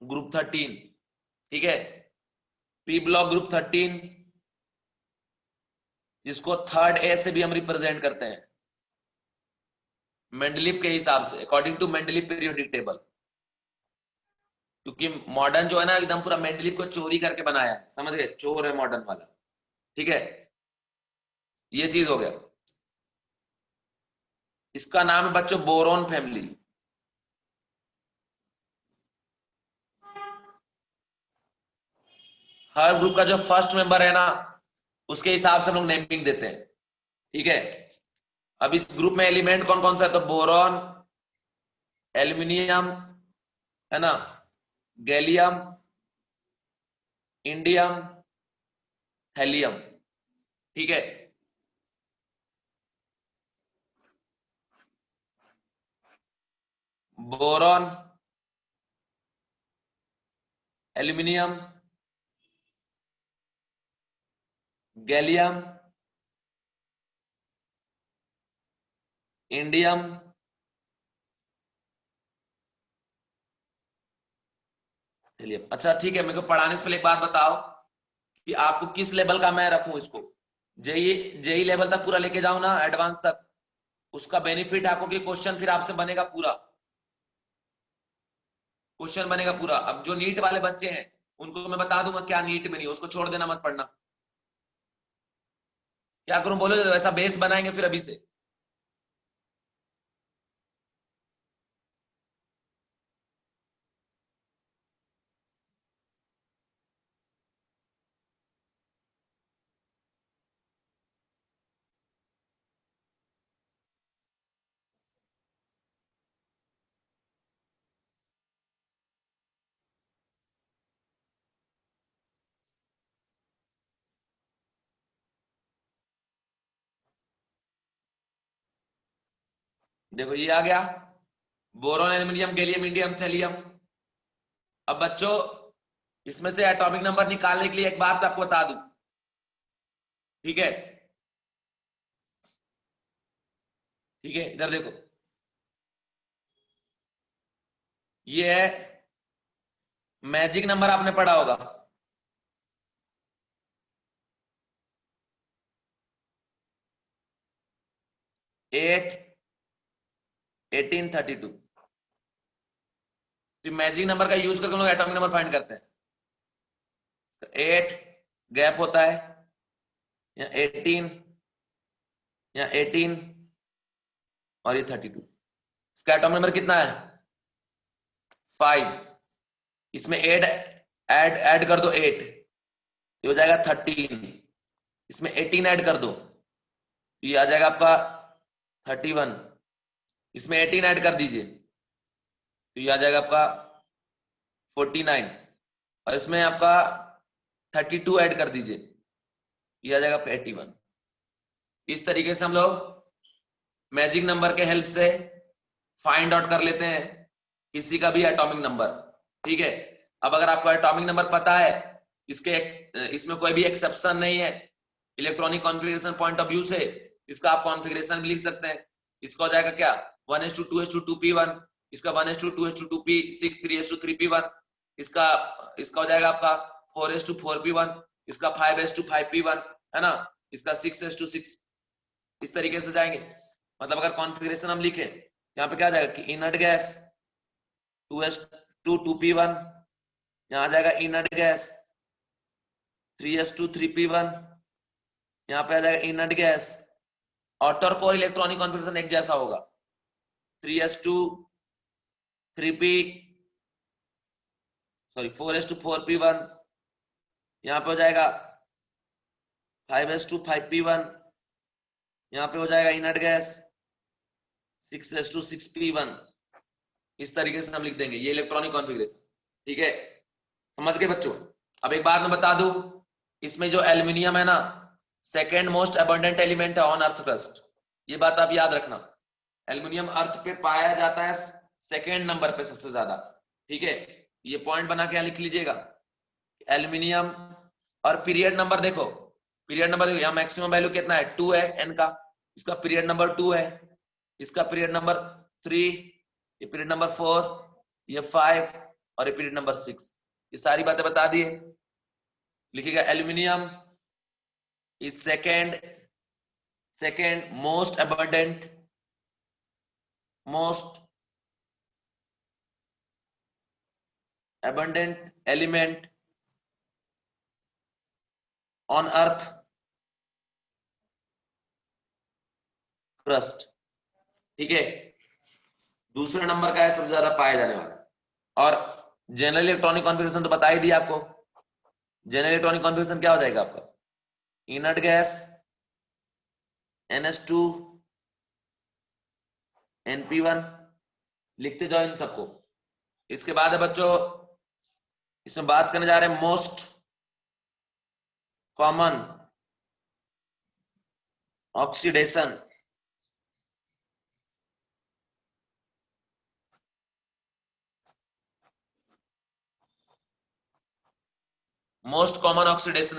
ग्रुप 13, ठीक है। पी ब्लॉक ग्रुप 13 जिसको थर्ड ए से भी हम रिप्रेजेंट करते हैं मेंडलीफ के हिसाब से, according to Mendeleev periodic table. क्योंकि मॉडर्न जो है ना एकदम पूरा मेंडलीफ को चोरी करके बनाया है, समझ गए, चोर है मॉडर्न वाला, ठीक है। ये चीज हो गया। इसका नाम है बच्चों बोरोन फैमिली। हर ग्रुप का जो फर्स्ट मेंबर है ना उसके हिसाब से हम लोग नेमिंग देते हैं, ठीक है। अब इस ग्रुप में एलिमेंट कौन कौन सा है, तो बोरॉन, एल्यूमिनियम, है ना, गैलियम, इंडियम, हेलियम, ठीक है। Boron, aluminium, gallium, indium, helium. अच्छा ठीक है, मेरे को पढ़ाने से पहले एक बात बताओ कि आपको किस लेवल का मैं रखूं इसको, जेई जेई लेवल तक पूरा लेके जाऊं ना, एडवांस तक, उसका बेनिफिट आपको कि क्वेश्चन फिर आपसे बनेगा पूरा, क्वेश्चन बनेगा पूरा। अब जो नीट वाले बच्चे हैं उनको मैं बता दूंगा क्या नीट में नहीं, उसको छोड़ देना, मत पढ़ना। क्या करूं बोलो, तो ऐसा बेस बनाएंगे फिर अभी से। देखो ये आ गया, boron, aluminium, gallium, indium, thallium. अब बच्चों इसमें से एटॉमिक नंबर निकालने के लिए एक बात मैं आपको बता दूं, ठीक है। ठीक है, इधर देखो, ये है मैजिक नंबर, आपने पढ़ा होगा, 8, 1832। तो मैजिक नंबर का यूज करके हम लोग एटॉमिक नंबर फाइंड करते हैं। 8 गैप होता है, या 18, या 18 और ये 32। इसका एटॉमिक नंबर कितना है, 5। इसमें ऐड ऐड ऐड कर दो 8, ये हो जाएगा 13। इसमें 18 ऐड कर दो, ये आ जाएगा आपका 31। इसमें 18 ऐड कर दीजिए तो ये आ जाएगा आपका 49। और इसमें आपका 32 ऐड कर दीजिए, ये आ जाएगा आपका 81। इस तरीके से हम लोग मैजिक नंबर के हेल्प से फाइंड आउट कर लेते हैं किसी का भी एटॉमिक नंबर, ठीक है। अब अगर आपको एटॉमिक नंबर पता है, इसके इसमें कोई भी एक्सेप्शन नहीं है electronic configuration point of view से, इसका आप कॉन्फ़िगरेशन भी लिख सकते हैं। इसका हो जाएगा क्या, 1:2:2p1, इसका 1:2:2p6, 3:3p1, इसका इसका हो जाएगा आपका 4:4p1, इसका 5:5p1, है ना, इसका 6:6। इस तरीके से जाएंगे। मतलब अगर कॉन्फ़िगरेशन हम लिखे, यहाँ पे क्या आ जाएगा कि इनर्ट गैस 2:2p1, यहाँ आ जाएगा इनर्ट गैस 3:3p1, यहाँ पे आ जाएगा inert gas. Outer core electronic configuration एक जैसा होगा, 4:4p1, यहाँ पे हो जाएगा 5:5p1, यहाँ पे हो जाएगा इनर्ट गैस 6:6p1। इस तरीके से हम लिख देंगे ये इलेक्ट्रॉनिक कॉन्फ़िगरेशन, ठीक है। समझ गए बच्चों। अब एक बात मैं बता दूं, इसमें जो एल्यूमिनियम है ना, सेकेंड मोस्ट अबंडेंट एलिमेंट है ऑन अर्थ क्रस्ट। ये बात आप याद रखना, एल्यूमिनियम अर्थ पे पाया जाता है सेकेंड नंबर पे सबसे ज्यादा, ठीक है। ये पॉइंट बना के लिख लीजिएगा, एल्यूमिनियम। और पीरियड नंबर देखो, पीरियड नंबर देखो, यहाँ मैक्सिमम वैल्यू कितना है, 2 है एन का, इसका पीरियड नंबर 2 है। इसका पीरियड नंबर 3, ये पीरियड नंबर 4, ये 5 और ये पीरियड नंबर 6। ये सारी बातें बता दिए। लिखिएगा aluminium is second most abundant element on earth crust। ठीक है, दूसरे नंबर का है सबसे ज्यादा पाया जाने वाला। और जनरल इलेक्ट्रॉनिक कॉन्फ़िगरेशन तो बता ही दिया आपको। जनरल इलेक्ट्रॉनिक कॉन्फ़िगरेशन क्या हो जाएगा आपका, इनर्ट गैस NH2 NP1, लिखते जाओ इन सबको। इसके बाद है बच्चों, इसमें बात करने जा रहे हैं मोस्ट कॉमन ऑक्सीडेशन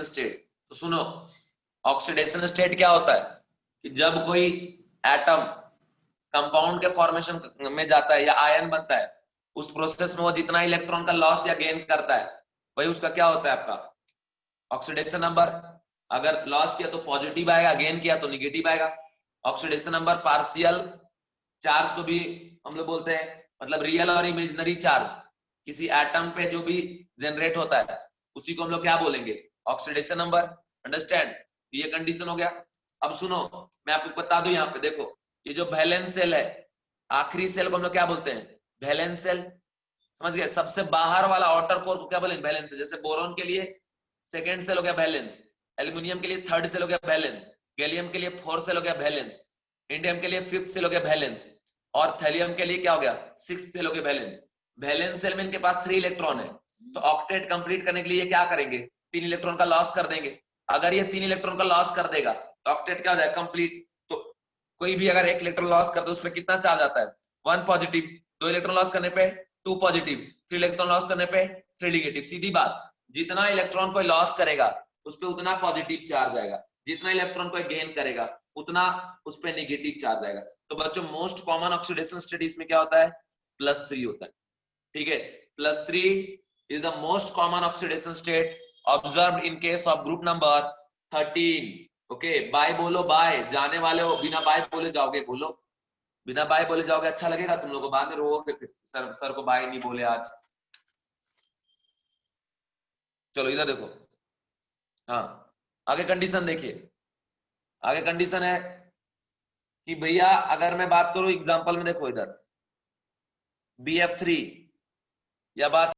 स्टेट। तो सुनो, ऑक्सीडेशन स्टेट क्या होता है कि जब कोई एटम कंपाउंड के फॉर्मेशन में जाता है या आयन बनता है, उस प्रोसेस में वो जितना इलेक्ट्रॉन का लॉस या गेन करता है वही उसका क्या होता है, आपका ऑक्सीडेशन नंबर। अगर लॉस किया तो पॉजिटिव आएगा, गेन किया तो निगेटिव आएगा। ऑक्सीडेशन नंबर पार्शियल चार्ज को भी हम लोग बोलते हैं, मतलब रियल और इमेजिनरी चार्ज किसी एटम पे जो भी जनरेट होता है उसी को हम लोग क्या बोलेंगे, ऑक्सीडेशन नंबर। अंडरस्टैंड, ये कंडीशन हो गया। अब सुनो, मैं आपको बता दूं, यहाँ पे देखो, ये जो वैलेंस सेल है, आखिरी सेल को हम लोग क्या बोलते हैं, वैलेंस सेल। समझ गए, सबसे बाहर वाला आउटर कोर को क्या बोलेंगे, वैलेंस सेल। जैसे बोरॉन के लिए सेकंड सेल हो गया वैलेंस, एल्यूमिनियम के लिए थर्ड सेल हो गया वैलेंस, गैलियम के लिए फोर्थ सेल हो गया वैलेंस, इंडियम के लिए फिफ्थ सेल हो गया वैलेंस, और थैलियम के लिए क्या हो गया, सिक्स्थ सेल हो गया वैलेंस। वैलेंस सेल में इनके पास 3 इलेक्ट्रॉन है, तो ऑक्टेट कंप्लीट करने के लिए क्या करेंगे, 3 इलेक्ट्रॉन का लॉस कर देंगे। अगर ये 3 इलेक्ट्रॉन का लॉस कर देगा तो ऑक्टेट क्या हो जाएगा, कंप्लीट। तो कोई भी अगर 1 इलेक्ट्रॉन लॉस करता है उसमें कितना चार्ज आता है, 1 पॉजिटिव। 2 इलेक्ट्रॉन लॉस करने पे 2 पॉजिटिव, 3 इलेक्ट्रॉन लॉस करने पे 3 नेगेटिव। सीधी बात, जितना इलेक्ट्रॉन कोई लॉस करेगा उस पर उतना पॉजिटिव चार्ज आएगा, जितना इलेक्ट्रॉन कोई गेन करेगा उतना उस पर नेगेटिव चार्ज आएगा। तो बच्चों मोस्ट कॉमन ऑक्सीडेशन स्टेट इसमें क्या होता है, +3 होता है। ठीक है, +3 is the most common oxidation state observed in case of group number 13। Okay, bye बोलो, बाय। जाने वाले हो, बिना बाय बोले जाओगे, बोलो, बिना बाय बोले जाओगे, अच्छा लगेगा तुम लोगों को, बाद में रोओगे फिर सर को बाय नहीं बोले आज। चलो इधर देखो, हाँ आगे कंडीशन देखिए। आगे कंडीशन है कि भैया अगर मैं बात करूं एग्जांपल में, देखो इधर BF3 या बात